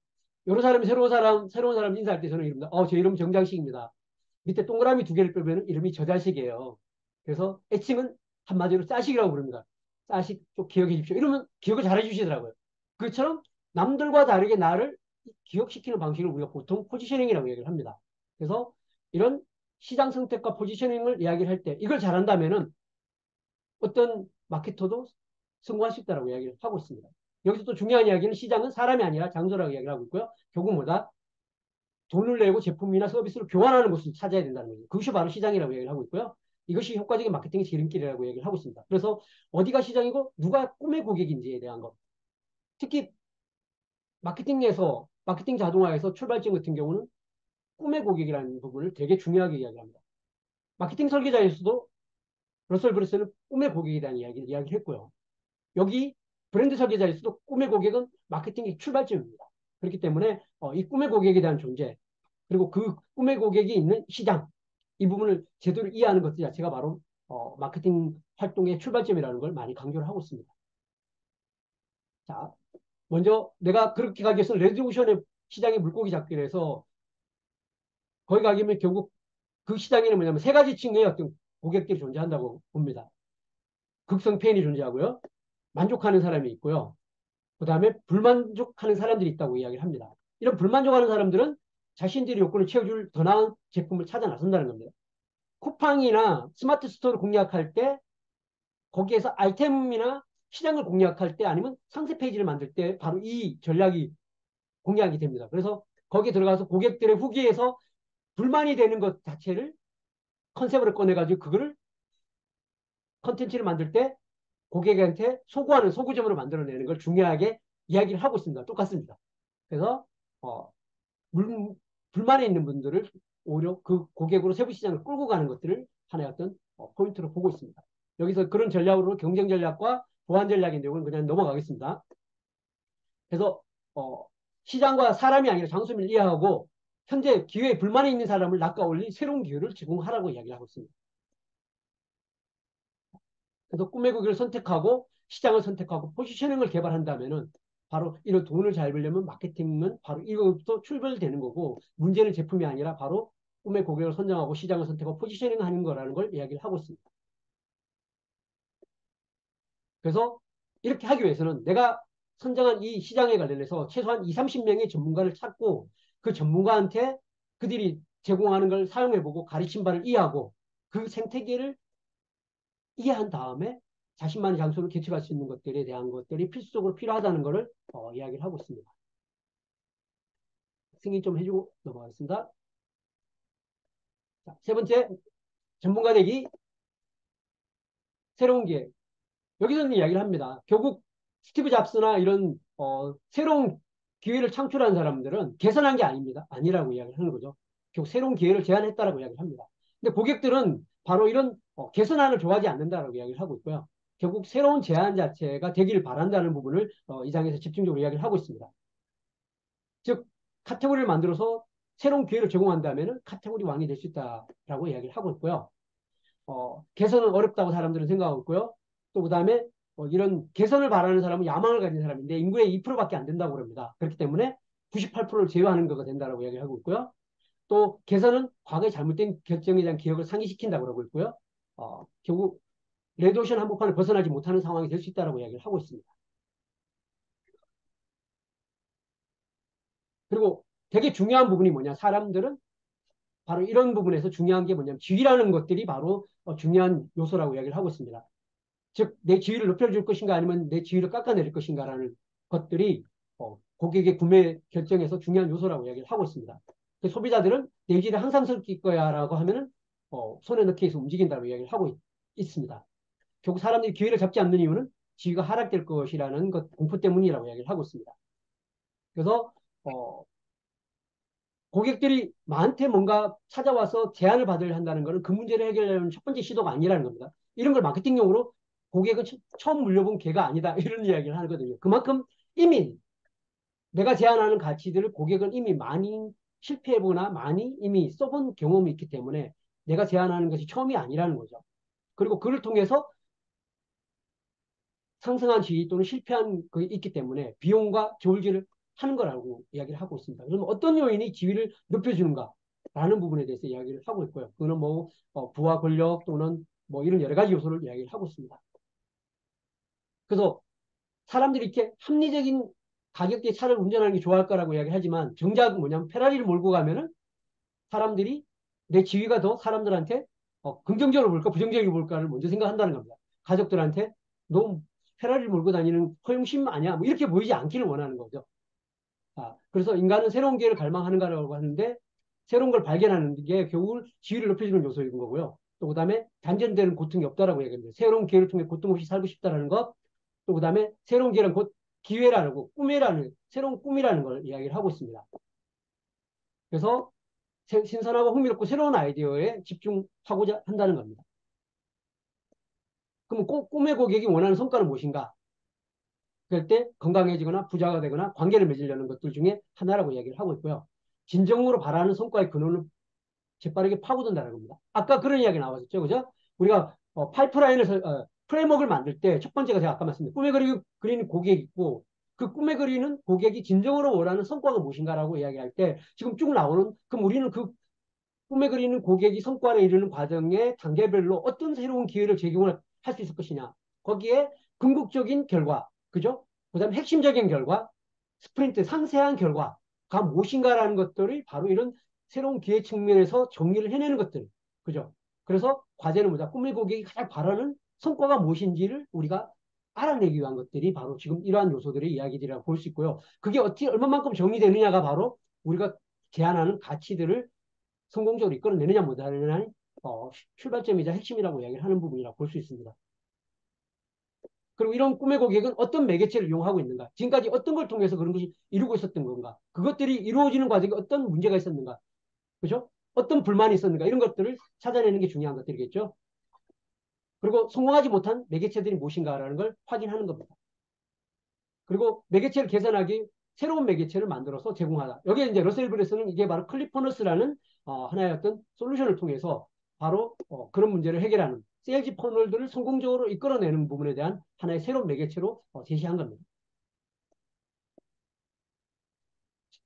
여러 사람이 새로운 사람 인사할 때 저는 이럽니다. 제 이름 정장식입니다. 밑에 동그라미 두 개를 빼면 이름이 저자식이에요. 그래서 애칭은 한마디로 짜식이라고 부릅니다. 짜식 좀 기억해 주십시오. 이러면 기억을 잘해 주시더라고요. 그처럼 남들과 다르게 나를 기억시키는 방식을 우리가 보통 포지셔닝이라고 얘기를 합니다. 그래서 이런 시장 선택과 포지셔닝을 이야기를 할 때 이걸 잘한다면은 어떤 마케터도 성공할 수 있다고 이야기를 하고 있습니다. 여기서 또 중요한 이야기는 시장은 사람이 아니라 장소라고 이야기를 하고 있고요. 결국 뭐다? 돈을 내고 제품이나 서비스를 교환하는 곳을 찾아야 된다는 거죠. 그것이 바로 시장이라고 얘기를 하고 있고요. 이것이 효과적인 마케팅의 지름길이라고 얘기를 하고 있습니다. 그래서 어디가 시장이고 누가 꿈의 고객인지에 대한 것. 특히 마케팅 자동화에서 출발점 같은 경우는 꿈의 고객이라는 부분을 되게 중요하게 이야기합니다. 마케팅 설계자에서도 러셀 브레스는 꿈의 고객에 대한 이야기를 이야기했고요. 여기 브랜드 설계자에서도 꿈의 고객은 마케팅의 출발점입니다. 그렇기 때문에 이 꿈의 고객에 대한 존재, 그리고 그 꿈의 고객이 있는 시장, 이 부분을 제대로 이해하는 것 자체가 바로 마케팅 활동의 출발점이라는 걸 많이 강조를 하고 있습니다. 자, 먼저 내가 그렇게 가기 위해서는 레드오션의 시장의 물고기 잡기를 해서 거기 가기 위해 결국 그 시장에는 뭐냐면 세 가지 층의 어떤 고객들이 존재한다고 봅니다. 극성 팬이 존재하고요. 만족하는 사람이 있고요. 그 다음에 불만족하는 사람들이 있다고 이야기를 합니다. 이런 불만족하는 사람들은 자신들의 요건을 채워줄 더 나은 제품을 찾아 나선다는 겁니다. 쿠팡이나 스마트 스토어를 공략할 때 거기에서 아이템이나 시장을 공략할 때 아니면 상세 페이지를 만들 때 바로 이 전략이 공략이 됩니다. 그래서 거기에 들어가서 고객들의 후기에서 불만이 되는 것 자체를 컨셉으로 꺼내가지고 그거를 컨텐츠를 만들 때 고객한테 소구하는 소구점으로 만들어내는 걸 중요하게 이야기를 하고 있습니다. 똑같습니다. 그래서 어, 물, 불만에 있는 분들을 오히려 그 고객으로 세부시장을 끌고 가는 것들을 하나의 어떤 포인트로 보고 있습니다. 여기서 그런 전략으로 경쟁 전략과 보안 전략인 내용은 그냥 넘어가겠습니다. 그래서 시장과 사람이 아니라 장소를 이해하고 현재 기회에 불만이 있는 사람을 낚아올린 새로운 기회를 제공하라고 이야기를 하고 있습니다. 그래서 꿈의 고객을 선택하고 시장을 선택하고 포지셔닝을 개발한다면은 바로 이런 돈을 잘 벌려면 마케팅은 바로 이것부터 출발되는 거고 문제는 제품이 아니라 바로 꿈의 고객을 선정하고 시장을 선택하고 포지셔닝 하는 거라는 걸 이야기를 하고 있습니다. 그래서 이렇게 하기 위해서는 내가 선정한 이 시장에 관련해서 최소한 2, 30명의 전문가를 찾고 그 전문가한테 그들이 제공하는 걸 사용해보고 가르친 바를 이해하고 그 생태계를 이해한 다음에 자신만의 장소를 개척할 수 있는 것들에 대한 것들이 필수적으로 필요하다는 것을 이야기를 하고 있습니다. 승인 좀 해주고 넘어가겠습니다. 자, 세 번째, 전문가 되기 새로운 기회. 여기서는 이야기를 합니다. 결국 스티브 잡스나 이런 새로운 기회를 창출한 사람들은 개선한 게 아닙니다. 아니라고 이야기를 하는 거죠. 결국 새로운 기회를 제안했다라고 이야기를 합니다. 근데 고객들은 바로 이런 개선안을 좋아하지 않는다라고 이야기를 하고 있고요. 결국 새로운 제안 자체가 되기를 바란다는 부분을 이 장에서 집중적으로 이야기를 하고 있습니다. 즉 카테고리를 만들어서 새로운 기회를 제공한다면 카테고리 왕이 될 수 있다라고 이야기를 하고 있고요. 개선은 어렵다고 사람들은 생각하고 있고요. 또 그다음에 이런 개선을 바라는 사람은 야망을 가진 사람인데 인구의 2%밖에 안 된다고 그럽니다. 그렇기 때문에 98%를 제외하는 거가 된다고 이야기하고 있고요. 또 개선은 과거의 잘못된 결정에 대한 기억을 상기시킨다고 그러고 있고요. 결국 레드오션 한복판을 벗어나지 못하는 상황이 될 수 있다고 이야기를 하고 있습니다. 그리고 되게 중요한 부분이 뭐냐? 사람들은 바로 이런 부분에서 중요한 게 뭐냐면 지위라는 것들이 바로 중요한 요소라고 이야기를 하고 있습니다. 즉, 내 지위를 높여줄 것인가 아니면 내 지위를 깎아내릴 것인가라는 것들이 고객의 구매 결정에서 중요한 요소라고 이야기를 하고 있습니다. 소비자들은 내 지위를 항상 쓸 거야라고 하면은 손에 넣기 위해서 움직인다고 이야기를 하고 있습니다. 결국 사람들이 기회를 잡지 않는 이유는 지위가 하락될 것이라는 것 공포 때문이라고 이야기를 하고 있습니다. 그래서 고객들이 나한테 뭔가 찾아와서 제안을 받으려 한다는 것은 그 문제를 해결하려는 첫 번째 시도가 아니라는 겁니다. 이런 걸 마케팅용으로 고객은 처음 물려본 개가 아니다. 이런 이야기를 하거든요. 그만큼 이미 내가 제안하는 가치들을 고객은 이미 많이 실패해보거나 많이 이미 써본 경험이 있기 때문에 내가 제안하는 것이 처음이 아니라는 거죠. 그리고 그를 통해서 상승한 지위 또는 실패한 그 있기 때문에 비용과 저울질을 하는 거라고 이야기를 하고 있습니다. 그러면 어떤 요인이 지위를 높여주는가? 라는 부분에 대해서 이야기를 하고 있고요. 그거는 뭐 부와 권력 또는 뭐 이런 여러 가지 요소를 이야기를 하고 있습니다. 그래서 사람들이 이렇게 합리적인 가격대의 차를 운전하는 게 좋아할 거라고 이야기하지만 정작 뭐냐면 페라리를 몰고 가면은 사람들이 내 지위가 더 사람들한테 긍정적으로 볼까 부정적으로 볼까를 먼저 생각한다는 겁니다. 가족들한테 너 페라리를 몰고 다니는 허영심 아니야? 뭐 이렇게 보이지 않기를 원하는 거죠. 그래서 인간은 새로운 기회를 갈망하는가라고 하는데 새로운 걸 발견하는 게 결국 지위를 높여주는 요소인 거고요. 또 그다음에 단전되는 고통이 없다라고 얘기합니다. 새로운 기회를 통해 고통 없이 살고 싶다라는 것. 또 그다음에 새로운 기회는 곧 기회라는 거, 꿈이라는 새로운 꿈이라는 걸 이야기를 하고 있습니다. 그래서 신선하고 흥미롭고 새로운 아이디어에 집중하고자 한다는 겁니다. 그럼 꿈의 고객이 원하는 성과는 무엇인가? 그럴 때 건강해지거나 부자가 되거나 관계를 맺으려는 것들 중에 하나라고 이야기를 하고 있고요. 진정으로 바라는 성과의 근원을 재빠르게 파고든다는 겁니다. 아까 그런 이야기 나왔었죠. 그죠? 우리가 파이프라인을 프레임워크를 만들 때 첫 번째가 제가 아까 말씀드린 꿈에 그리는 고객이 있고 그 꿈에 그리는 고객이 진정으로 원하는 성과가 무엇인가라고 이야기할 때 지금 쭉 나오는 그럼 우리는 그 꿈에 그리는 고객이 성과를 이루는 과정의 단계별로 어떤 새로운 기회를 제공을 할 수 있을 것이냐. 거기에 궁극적인 결과, 그죠? 그다음 핵심적인 결과, 스프린트 상세한 결과가 무엇인가라는 것들이 바로 이런 새로운 기회 측면에서 정리를 해내는 것들, 그죠? 그래서 과제는 뭐다? 꿈의 고객이 가장 바라는 성과가 무엇인지를 우리가 알아내기 위한 것들이 바로 지금 이러한 요소들의 이야기들이라고 볼 수 있고요. 그게 어떻게 얼마만큼 정리되느냐가 바로 우리가 제안하는 가치들을 성공적으로 이끌어내느냐 못하느냐는 출발점이자 핵심이라고 이야기를 하는 부분이라고 볼 수 있습니다. 그리고 이런 꿈의 고객은 어떤 매개체를 이용하고 있는가? 지금까지 어떤 걸 통해서 그런 것이 이루고 있었던 건가? 그것들이 이루어지는 과정에 어떤 문제가 있었는가? 그죠? 어떤 불만이 있었는가? 이런 것들을 찾아내는 게 중요한 것들이겠죠. 그리고 성공하지 못한 매개체들이 무엇인가라는 걸 확인하는 겁니다. 그리고 매개체를 개선하기 새로운 매개체를 만들어서 제공하다. 여기에 이제 러셀 브레스는 이게 바로 클리퍼너스라는 하나의 어떤 솔루션을 통해서 바로 그런 문제를 해결하는 세일즈 퍼널들을 성공적으로 이끌어내는 부분에 대한 하나의 새로운 매개체로 제시한 겁니다.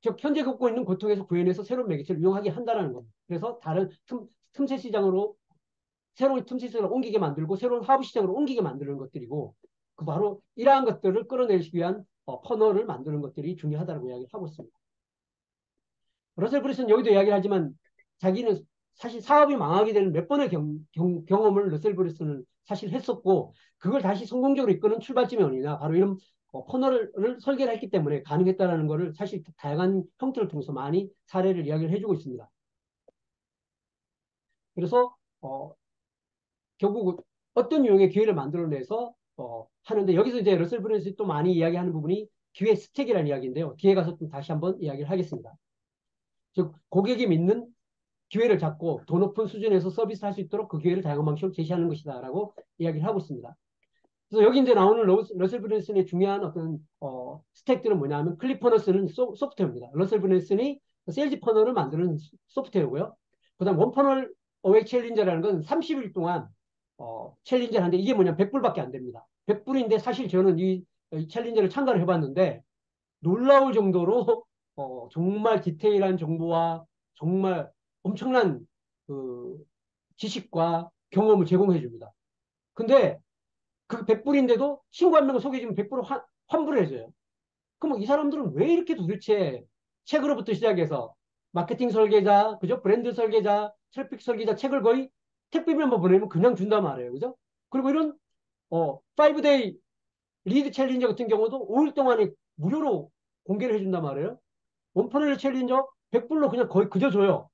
즉 현재 겪고 있는 고통에서 구해내서 새로운 매개체를 이용하게 한다는 겁니다. 그래서 다른 틈새 시장으로 새로운 틈새 시장으로 옮기게 만들고 새로운 하부 시장으로 옮기게 만드는 것들이고 그 바로 이러한 것들을 끌어내기 위한 퍼널을 만드는 것들이 중요하다고 이야기를 하고 있습니다. 러셀 브리스는 여기도 이야기를 하지만 자기는 사실 사업이 망하게 되는 몇 번의 경험을 러셀 브리스는 사실 했었고 그걸 다시 성공적으로 이끄는 출발점이 어디냐 바로 이런 퍼널을 설계를 했기 때문에 가능했다는 것을 사실 다양한 형태를 통해서 많이 사례를 이야기를 해주고 있습니다. 그래서 결국 어떤 유형의 기회를 만들어내서 하는데 여기서 이제 러셀 브리스이 또 많이 이야기하는 부분이 기회 스택이라는 이야기인데요. 뒤에 가서 또 다시 한번 이야기를 하겠습니다. 즉 고객이 믿는 기회를 잡고 더 높은 수준에서 서비스할 수 있도록 그 기회를 다양한 방식으로 제시하는 것이다라고 이야기를 하고 있습니다. 그래서 여기 이제 나오는 러셀 브랜슨의 중요한 어떤 스택들은 뭐냐면 클리퍼너스는 소프트웨어입니다. 러셀 브랜슨이 세일즈 퍼널을 만드는 소프트웨어고요. 그다음 원 퍼널 어웨이 챌린저라는 건 30일 동안 챌린저를 하는데 이게 뭐냐면 100불밖에 안 됩니다. 100불인데 사실 저는 이 챌린저를 참가를 해봤는데 놀라울 정도로 정말 디테일한 정보와 정말 엄청난 그 지식과 경험을 제공해 줍니다. 근데 그 100불인데도 친구 한 명을 소개해주면 100불을 환불을 해줘요. 그럼 이 사람들은 왜 이렇게 도대체 책으로부터 시작해서 마케팅 설계자, 그죠? 브랜드 설계자, 트래픽 설계자 책을 거의 택배비만 보내면 그냥 준단 말이에요. 그죠? 그리고 이런 5데이 리드 챌린저 같은 경우도 5일 동안에 무료로 공개를 해준단 말이에요. 원퍼널 챌린저 100불로 그냥 거의 그저 줘요.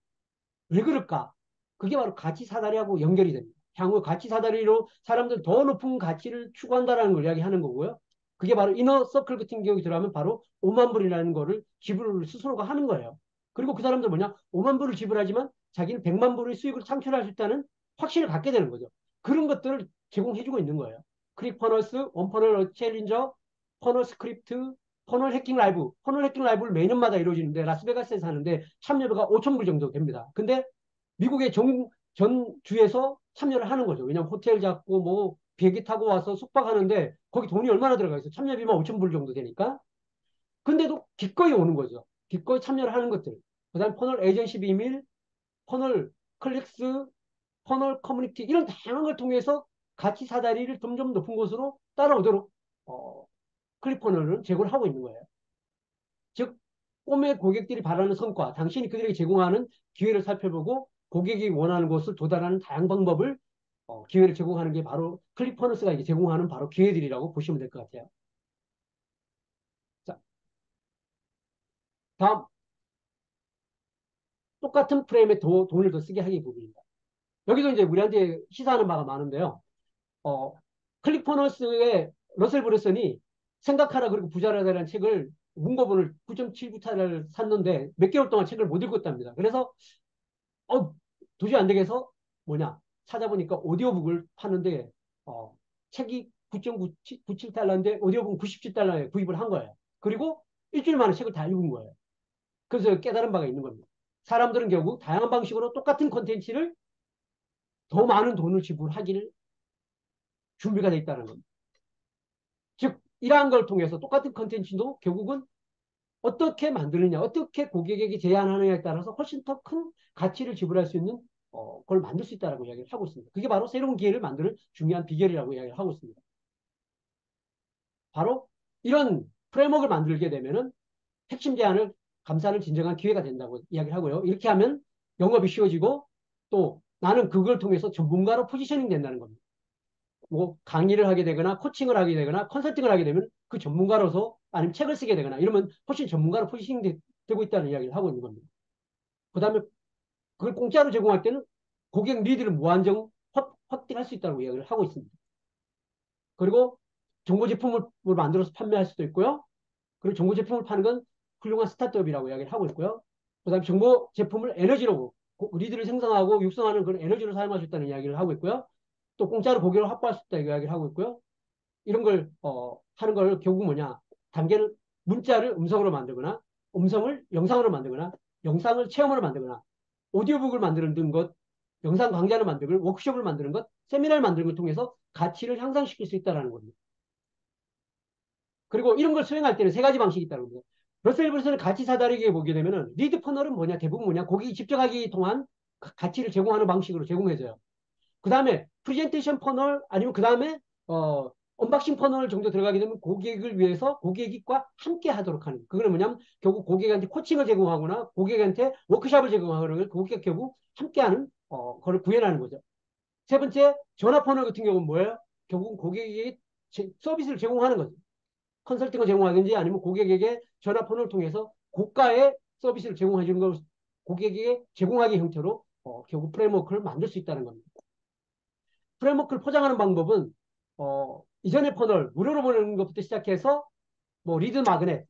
왜 그럴까? 그게 바로 가치 사다리하고 연결이 됩니다. 향후 가치 사다리로 사람들 더 높은 가치를 추구한다는 걸 이야기하는 거고요. 그게 바로 이너 서클 같은 경우에 들어가면 바로 5만 불이라는 거를 지불을 스스로가 하는 거예요. 그리고 그 사람들 뭐냐? 5만 불을 지불하지만 자기는 100만 불의 수익을 창출할 수 있다는 확신을 갖게 되는 거죠. 그런 것들을 제공해주고 있는 거예요. 크릭 퍼널스, 원퍼널 챌린저, 퍼널 스크립트, 퍼널 해킹 라이브를 매년마다 이루어지는데 라스베가스에서 하는데 참여료가 5천 불 정도 됩니다. 근데 미국의 전 주에서 참여를 하는 거죠. 왜냐하면 호텔 잡고 뭐 비행기 타고 와서 숙박하는데 거기 돈이 얼마나 들어가 있어? 참여비만 5천 불 정도 되니까. 근데도 기꺼이 오는 거죠. 기꺼이 참여를 하는 것들. 그다음 퍼널 에이전시 비밀, 퍼널 클릭스, 퍼널 커뮤니티 이런 다양한 걸 통해서 가치 사다리를 점점 높은 곳으로 따라오도록 클리퍼널은 제공을 하고 있는 거예요. 즉 꿈의 고객들이 바라는 성과, 당신이 그들에게 제공하는 기회를 살펴보고 고객이 원하는 곳을 도달하는 다양한 방법을 기회를 제공하는 게 바로 클리퍼너스가 이제 제공하는 바로 기회들이라고 보시면 될 것 같아요. 자, 다음 똑같은 프레임에 돈을 더 쓰게 하기 부분입니다. 여기도 이제 우리한테 시사하는 바가 많은데요. 어, 클리퍼너스의 러셀 브레슨이 생각하라 그리고 부자라라는 책을 문고본을 9.7부타를 샀는데 몇 개월 동안 책을 못 읽었답니다. 그래서 어, 도저히 안 되겠어? 뭐냐? 찾아보니까 오디오북을 파는데, 책이 9.97달러인데 오디오북 97달러에 구입을 한 거예요. 그리고 일주일 만에 책을 다 읽은 거예요. 그래서 깨달은 바가 있는 겁니다. 사람들은 결국 다양한 방식으로 똑같은 콘텐츠를 더 많은 돈을 지불하기를 준비가 돼 있다는 겁니다. 즉, 이러한 걸 통해서 똑같은 콘텐츠도 결국은 어떻게 만드느냐, 어떻게 고객에게 제안하느냐에 따라서 훨씬 더 큰 가치를 지불할 수 있는 걸 만들 수 있다고 이야기를 하고 있습니다. 그게 바로 새로운 기회를 만드는 중요한 비결이라고 이야기를 하고 있습니다. 바로 이런 프레임워크를 만들게 되면은 핵심 제안을 감사하는 진정한 기회가 된다고 이야기를 하고요. 이렇게 하면 영업이 쉬워지고 또 나는 그걸 통해서 전문가로 포지셔닝 된다는 겁니다. 뭐 강의를 하게 되거나 코칭을 하게 되거나 컨설팅을 하게 되면 그 전문가로서 아니면 책을 쓰게 되거나 이러면 훨씬 전문가로 포지셔닝 되고 있다는 이야기를 하고 있는 겁니다. 그 다음에 그걸 공짜로 제공할 때는 고객 니드를 무한정 확대할 수 있다고 이야기를 하고 있습니다. 그리고 정보 제품을 만들어서 판매할 수도 있고요. 그리고 정보 제품을 파는 건 훌륭한 스타트업이라고 이야기를 하고 있고요. 그 다음에 정보 제품을 에너지로 리드를 생성하고 육성하는 그런 에너지로 사용할 수 있다는 이야기를 하고 있고요. 또 공짜로 고객을 확보할 수 있다는 이야기를 하고 있고요. 이런 걸 하는 걸 결국 뭐냐, 단계는 문자를 음성으로 만들거나 음성을 영상으로 만들거나 영상을 체험으로 만들거나 오디오북을 만드는 것, 영상 강좌를 만들고 워크숍을 만드는 것, 세미나를 만드는 걸 통해서 가치를 향상시킬 수 있다는 겁니다. 그리고 이런 걸 수행할 때는 세 가지 방식이 있다는 겁니다. 러셀 브루스는 가치 사다리기에 보게 되면은 리드 퍼널은 뭐냐, 대부분 뭐냐, 고객이 직접 하기 통한 가치를 제공하는 방식으로 제공해줘요. 그 다음에 프레젠테이션 퍼널 아니면 그 다음에 언박싱 퍼널 정도 들어가게 되면 고객을 위해서 고객과 함께 하도록 하는, 그거는 뭐냐면 결국 고객한테 코칭을 제공하거나 고객한테 워크숍을 제공하거나 고객과 결국 함께하는 그걸 구현하는 거죠. 세 번째 전화 퍼널 같은 경우는 뭐예요? 결국 고객에게 서비스를 제공하는 거죠. 컨설팅을 제공하든지 아니면 고객에게 전화 폰을 통해서 고가의 서비스를 제공해 주는 걸 고객에게 제공하기 형태로 결국 프레임워크를 만들 수 있다는 겁니다. 프레임워크를 포장하는 방법은 이전의 퍼널 무료로 보내는 것부터 시작해서 뭐 리드 마그넷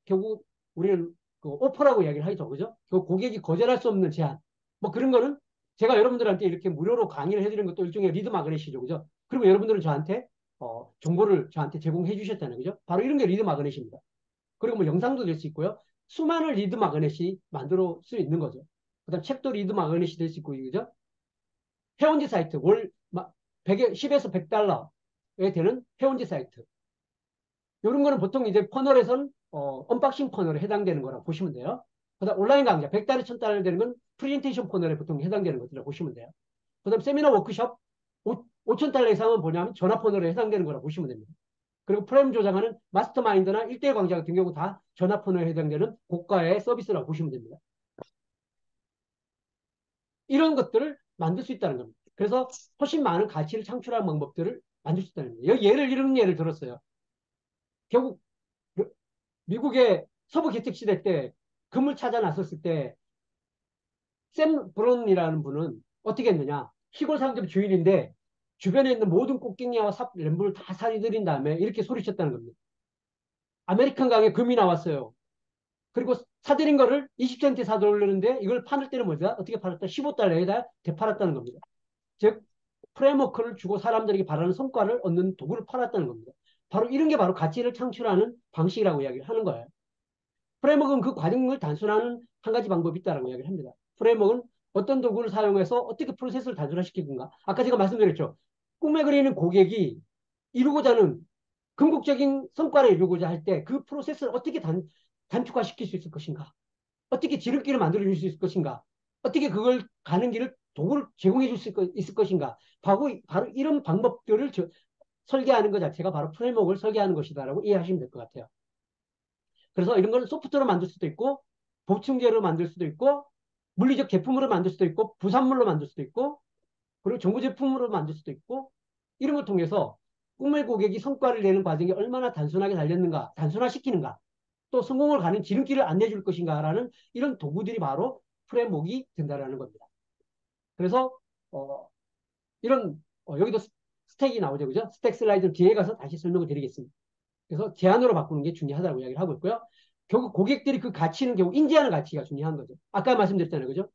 결국 우리는 그 오퍼라고 이야기를 하죠, 그죠? 그 고객이 거절할 수 없는 제한, 뭐 그런 거는 제가 여러분들한테 이렇게 무료로 강의를 해드리는 것도 일종의 리드 마그넷이죠, 그죠? 그리고 여러분들은 저한테 정보를 저한테 제공해 주셨잖아요, 그죠? 바로 이런 게 리드 마그넷입니다. 그리고 뭐 영상도 될 수 있고요. 수많은 리드 마그넷이 만들어 수 있는 거죠. 그다음 책도 리드 마그넷이 될 수 있고, 그죠? 회원제 사이트 월 10에서 100달러에 되는 회원제 사이트. 이런 거는 보통 이제 퍼널에선 언박싱 퍼널에 해당되는 거라고 보시면 돼요. 그다음 온라인 강좌 100달러, 1000달러 되는 건 프레젠테이션 퍼널에 보통 해당되는 것들이라고 보시면 돼요. 그다음 세미나 워크숍 5,000달러 이상은 뭐냐면 전화 퍼널에 해당되는 거라고 보시면 됩니다. 그리고 프레임 조장하는 마스터마인드나 1대1 강좌 같은 경우 다 전화 퍼널에 해당되는 고가의 서비스라고 보시면 됩니다. 이런 것들을 만들 수 있다는 겁니다. 그래서 훨씬 많은 가치를 창출하는 방법들을 만들 수 있다는 겁니다. 이런 예를 들었어요. 결국 미국의 서부 개척 시대 때 금을 찾아 나섰을 때 샘 브론이라는 분은 어떻게 했느냐. 시골 상점 주인인데 주변에 있는 모든 꽃갱이와 램브를 다 사들인 다음에 이렇게 소리쳤다는 겁니다. 아메리칸 강에 금이 나왔어요. 그리고 사들인 거를 20센트에 사들었는데 이걸 팔을 때는 뭐죠? 어떻게 팔았다? 15달러에다 되팔았다는 겁니다. 즉 프레임워크를 주고 사람들에게 바라는 성과를 얻는 도구를 팔았다는 겁니다. 바로 이런 게 바로 가치를 창출하는 방식이라고 이야기를 하는 거예요. 프레임워크는 그 과정을 단순화하는 한 가지 방법이 있다고 이야기를 합니다. 프레임워크는 어떤 도구를 사용해서 어떻게 프로세스를 단순화시키는가. 아까 제가 말씀드렸죠. 꿈에 그리는 고객이 이루고자 하는 궁극적인 성과를 이루고자 할 때 그 프로세스를 어떻게 단축화시킬 수 있을 것인가. 어떻게 지름길을 만들어줄 수 있을 것인가. 어떻게 그걸 가는 길을 도구를 제공해 줄 수 있을 것인가. 바로 이런 방법들을 설계하는 것 자체가 바로 프레임워크를 설계하는 것이다라고 이해하시면 될 것 같아요. 그래서 이런 걸 소프트웨어로 만들 수도 있고 보충제로 만들 수도 있고 물리적 제품으로 만들 수도 있고 부산물로 만들 수도 있고 그리고 정보 제품으로 만들 수도 있고 이런 걸 통해서 꿈의 고객이 성과를 내는 과정이 얼마나 단순하게 달렸는가, 단순화시키는가, 또 성공을 가는 지름길을 안내해 줄 것인가라는 이런 도구들이 바로 프레임워크가 된다는 겁니다. 그래서 이런 여기도 스택이 나오죠, 그죠? 스택 슬라이드 뒤에 가서 다시 설명을 드리겠습니다. 그래서 제한으로 바꾸는 게 중요하다고 이야기를 하고 있고요. 결국 고객들이 그 가치는 결국 인지하는 가치가 중요한 거죠. 아까 말씀드렸잖아요, 그죠?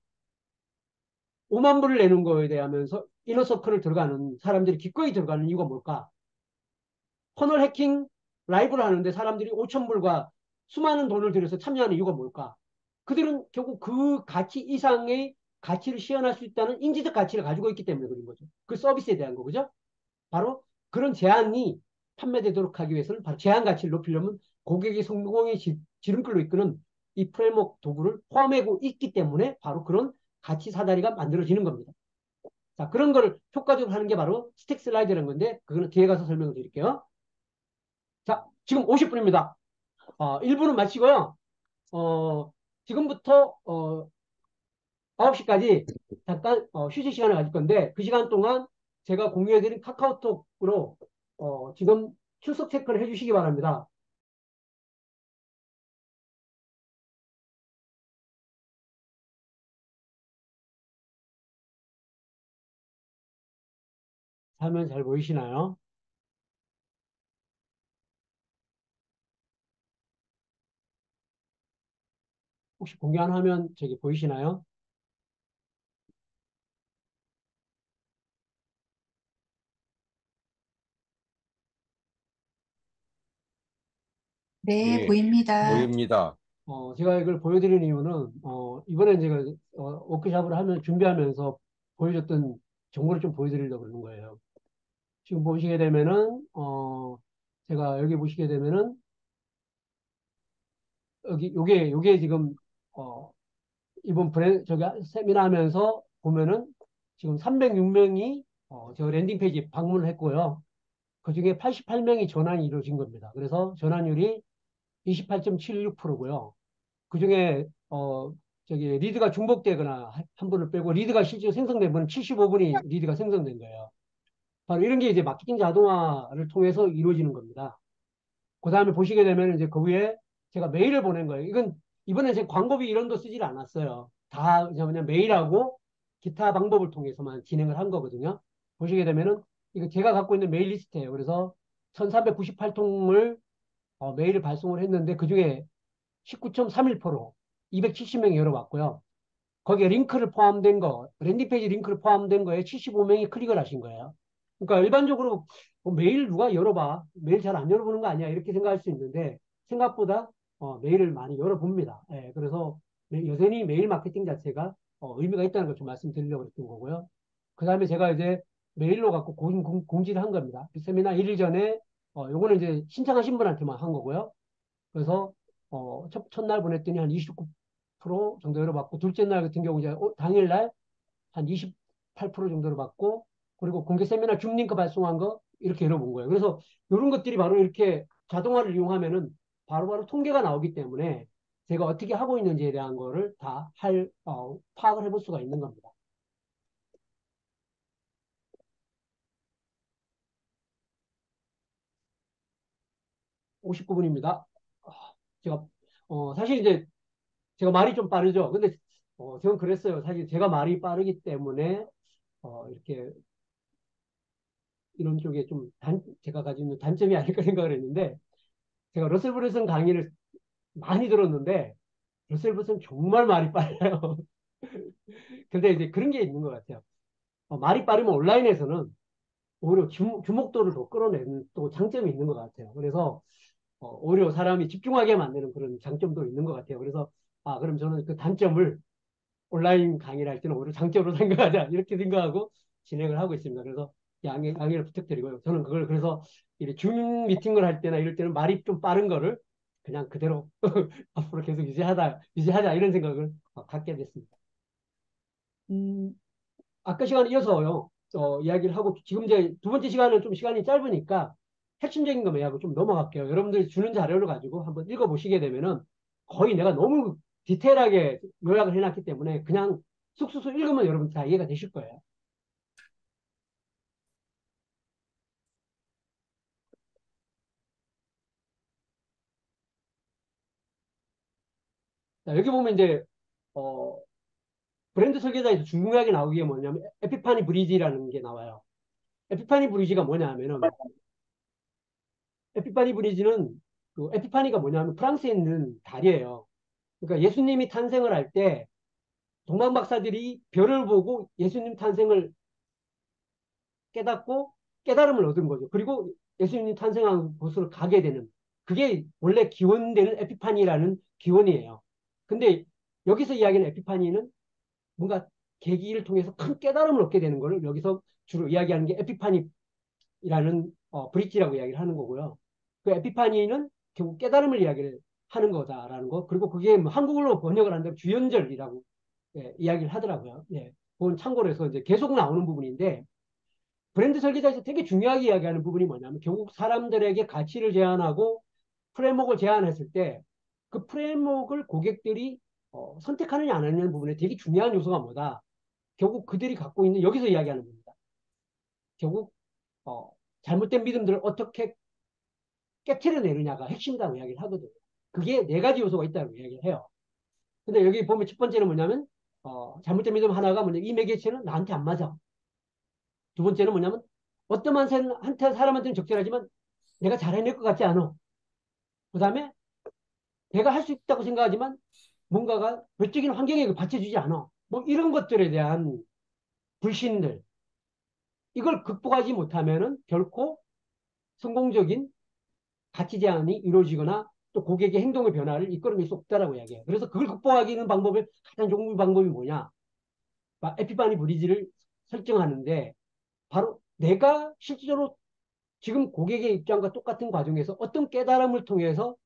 5만 불을 내는 거에 대하면서 이너서클을 들어가는 사람들이 기꺼이 들어가는 이유가 뭘까? 퍼널 해킹 라이브를 하는데 사람들이 5천 불과 수많은 돈을 들여서 참여하는 이유가 뭘까? 그들은 결국 그 가치 이상의 가치를 시현할 수 있다는 인지적 가치를 가지고 있기 때문에 그런 거죠. 그 서비스에 대한 거, 그죠? 바로 그런 제한이 판매되도록 하기 위해서는 바로 제한 가치를 높이려면 고객의 성공의 지름길로 이끄는 이 프레임워크 도구를 포함하고 있기 때문에 바로 그런 가치 사다리가 만들어지는 겁니다. 자, 그런 걸 효과적으로 하는 게 바로 스택 슬라이드라는 건데, 그거는 뒤에 가서 설명을 드릴게요. 자, 지금 50분입니다. 1부는 마치고요. 지금부터 9시까지 잠깐 휴식 시간을 가질 건데, 그 시간 동안 제가 공유해드린 카카오톡으로 지금 출석 체크를 해주시기 바랍니다. 화면 잘 보이시나요? 혹시 공유한 화면 저기 보이시나요? 네, 예, 보입니다. 보입니다. 제가 이걸 보여드리는 이유는 이번에 제가 워크숍을 준비하면서 보여줬던 정보를 좀 보여드리려고 그러는 거예요. 지금 보시게 되면은 제가 여기 보시게 되면은 여기 요게 지금 이번 저기 세미나 하면서 보면은 지금 306명이 저 랜딩 페이지 방문을 했고요. 그중에 88명이 전환이 이루어진 겁니다. 그래서 전환율이 28.76%고요. 그중에 저기 리드가 중복되거나 한 분을 빼고 리드가 실제로 생성된 분은 75분이 리드가 생성된 거예요. 바로 이런 게 이제 마케팅 자동화를 통해서 이루어지는 겁니다. 그 다음에 보시게 되면 이제 그 위에 제가 메일을 보낸 거예요. 이건 이번에 제 광고비 이런도 쓰질 않았어요. 다 그냥 메일하고 기타 방법을 통해서만 진행을 한 거거든요. 보시게 되면은 이거 제가 갖고 있는 메일 리스트예요. 그래서 1398통을 메일을 발송을 했는데 그중에 19.31% 270명이 열어봤고요. 거기에 링크를 포함된 거, 랜딩페이지 링크를 포함된 거에 75명이 클릭을 하신 거예요. 그러니까 일반적으로 메일 누가 열어봐? 메일 잘 안 열어보는 거 아니야? 이렇게 생각할 수 있는데 생각보다 메일을 많이 열어봅니다. 예, 그래서 여전히 메일 마케팅 자체가 의미가 있다는 걸 좀 말씀드리려고 했던 거고요. 그 다음에 제가 이제 메일로 갖고 공지를 한 겁니다. 세미나 1일 전에 요거는 이제 신청하신 분한테만 한 거고요. 그래서 첫날 보냈더니 한 29% 정도 열어봤고 둘째 날 같은 경우 이제 당일날 한 28% 정도로 받고 그리고 공개 세미나 줌 링크 발송한 거 이렇게 열어본 거예요. 그래서 이런 것들이 바로 이렇게 자동화를 이용하면은 바로바로 통계가 나오기 때문에 제가 어떻게 하고 있는지에 대한 거를 다 파악을 해볼 수가 있는 겁니다. 59분입니다. 제가 사실 이제 제가 말이 좀 빠르죠. 근데 저는 그랬어요. 사실 제가 말이 빠르기 때문에 이렇게 이런 쪽에 좀 제가 가지고 있는 단점이 아닐까 생각을 했는데 제가 러셀 브unson 강의를 많이 들었는데 러셀 브unson 정말 말이 빨라요. 근데 이제 그런 게 있는 것 같아요. 말이 빠르면 온라인에서는 오히려 주목도를 더 끌어내는 또 장점이 있는 것 같아요. 그래서 오히려 사람이 집중하게 만드는 그런 장점도 있는 것 같아요. 그래서 그럼 저는 그 단점을 온라인 강의를 할 때는 오히려 장점으로 생각하자 이렇게 생각하고 진행을 하고 있습니다. 그래서 양해를 부탁드리고요. 저는 그걸 그래서 줌 미팅을 할 때나 이럴 때는 말이 좀 빠른 거를 그냥 그대로 앞으로 계속 유지하자 이런 생각을 갖게 됐습니다. 아까 시간에 이어서요. 이야기를 하고 지금 이제 두 번째 시간은 좀 시간이 짧으니까 핵심적인 것만 하고 좀 넘어갈게요. 여러분들이 주는 자료를 가지고 한번 읽어보시게 되면은 거의 내가 너무 디테일하게 요약을 해놨기 때문에 그냥 쑥쑥 읽으면 여러분 다 이해가 되실 거예요. 자, 여기 보면 이제 어, 브랜드 설계자에서 중요하게 나오는 게 뭐냐면 에피파니 브리지라는 게 나와요. 에피파니 브리지가 뭐냐 하면은 에피파니 브리지는 그 에피파니가 뭐냐면 프랑스에 있는 달이에요. 그러니까 예수님이 탄생을 할 때 동방 박사들이 별을 보고 예수님 탄생을 깨닫고 깨달음을 얻은 거죠. 그리고 예수님 탄생한 곳으로 가게 되는 그게 원래 기원되는 에피파니라는 기원이에요. 근데 여기서 이야기하는 에피파니는 뭔가 계기를 통해서 큰 깨달음을 얻게 되는 것을 여기서 주로 이야기하는 게 에피파니라는 브릿지라고 이야기를 하는 거고요. 그 에피파니는 결국 깨달음을 이야기를 하는 거다라는 거. 그리고 그게 뭐 한국어로 번역을 한다면 주연절이라고 예, 이야기를 하더라고요. 예. 그건 참고로 해서 이제 계속 나오는 부분인데 브랜드 설계자에서 되게 중요하게 이야기하는 부분이 뭐냐면 결국 사람들에게 가치를 제안하고 프레임워크를 제안했을 때 그 프레임워크를 고객들이 선택하느냐 안 하느냐는 부분에 되게 중요한 요소가 뭐다. 결국 그들이 갖고 있는 여기서 이야기하는 겁니다. 결국 어, 잘못된 믿음들을 어떻게 깨트려내느냐가 핵심이라고 이야기를 하거든요. 그게 네 가지 요소가 있다고 이야기를 해요. 근데 여기 보면 첫 번째는 뭐냐면 잘못된 믿음 하나가 뭐냐 이 매개체는 나한테 안 맞아. 두 번째는 뭐냐면 어떤 한테 사람한테는 적절하지만 내가 잘해낼 것 같지 않아. 그 다음에 내가 할 수 있다고 생각하지만 뭔가가 외적인 환경에 받쳐주지 않아. 뭐 이런 것들에 대한 불신들. 이걸 극복하지 못하면은 결코 성공적인 가치 제한이 이루어지거나 또 고객의 행동의 변화를 이끌어낼 수 없다라고 이야기해요. 그래서 그걸 극복하기는 방법을 가장 좋은 방법이 뭐냐? 에피파니 브리지를 설정하는데 바로 내가 실질적으로 지금 고객의 입장과 똑같은 과정에서 어떤 깨달음을 통해서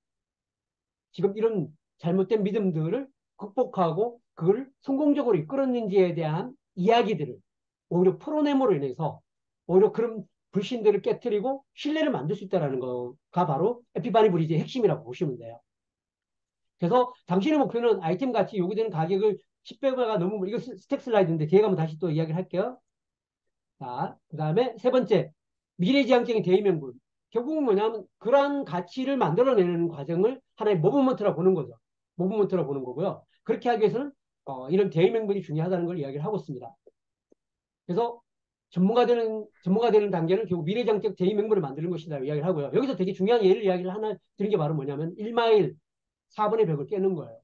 지금 이런 잘못된 믿음들을 극복하고 그걸 성공적으로 이끌었는지에 대한 이야기들을 오히려 풀어냄으로 인해서 오히려 그런 불신들을 깨뜨리고 신뢰를 만들 수 있다는 거가 바로 에피바니 브리지의 핵심이라고 보시면 돼요. 그래서 당신의 목표는 아이템 가치 요구되는 가격을 10배가 넘으면 이거 스택 슬라이드인데 뒤에 가면 다시 또 이야기를 할게요. 자, 그 다음에 세 번째 미래지향적인 대의명분. 결국은 뭐냐면 그러한 가치를 만들어내는 과정을 하나의 모브먼트라고 보는 거죠. 모브먼트라고 보는 거고요. 그렇게 하기 위해서는 이런 대의명분이 중요하다는 걸 이야기를 하고 있습니다. 그래서 전문가 되는 단계는 결국 미래장적 대의명분을 만드는 것이다 이야기를 하고요. 여기서 되게 중요한 예를 이야기를 하나 드린 게 바로 뭐냐면 1마일 4분의 벽을 깨는 거예요.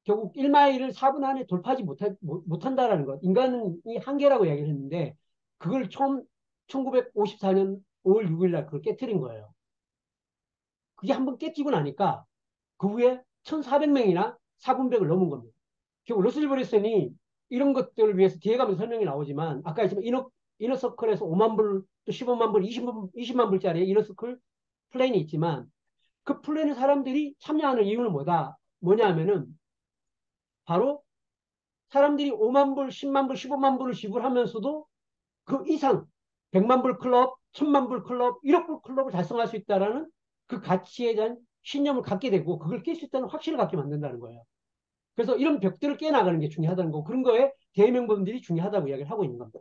결국 1마일을 4분 안에 돌파하지 못한다라는 것. 인간이 한계라고 이야기를 했는데 그걸 처음 1954년 5월 6일 날 그걸 깨뜨린 거예요. 그게 한번 깨지고 나니까 그 후에 1,400명이나 4분백을 넘은 겁니다. 결국 러셀 브레슨이 이런 것들을 위해서 뒤에 가면 설명이 나오지만 아까 했지만 이너서클에서 5만 불, 또 15만 불, 20만 불짜리 이너서클 플랜이 있지만 그 플랜에 사람들이 참여하는 이유는 뭐냐 하면은 바로 사람들이 5만 불, 10만 불, 15만 불을 지불하면서도 그 이상 100만 불 클럽, 1000만 불 클럽, 1억 불 클럽을 달성할 수 있다라는 그 가치에 대한 신념을 갖게 되고 그걸 깰 수 있다는 확신을 갖게 만든다는 거예요. 그래서 이런 벽들을 깨나가는 게 중요하다는 거고 그런 거에 대명분들이 중요하다고 이야기를 하고 있는 겁니다.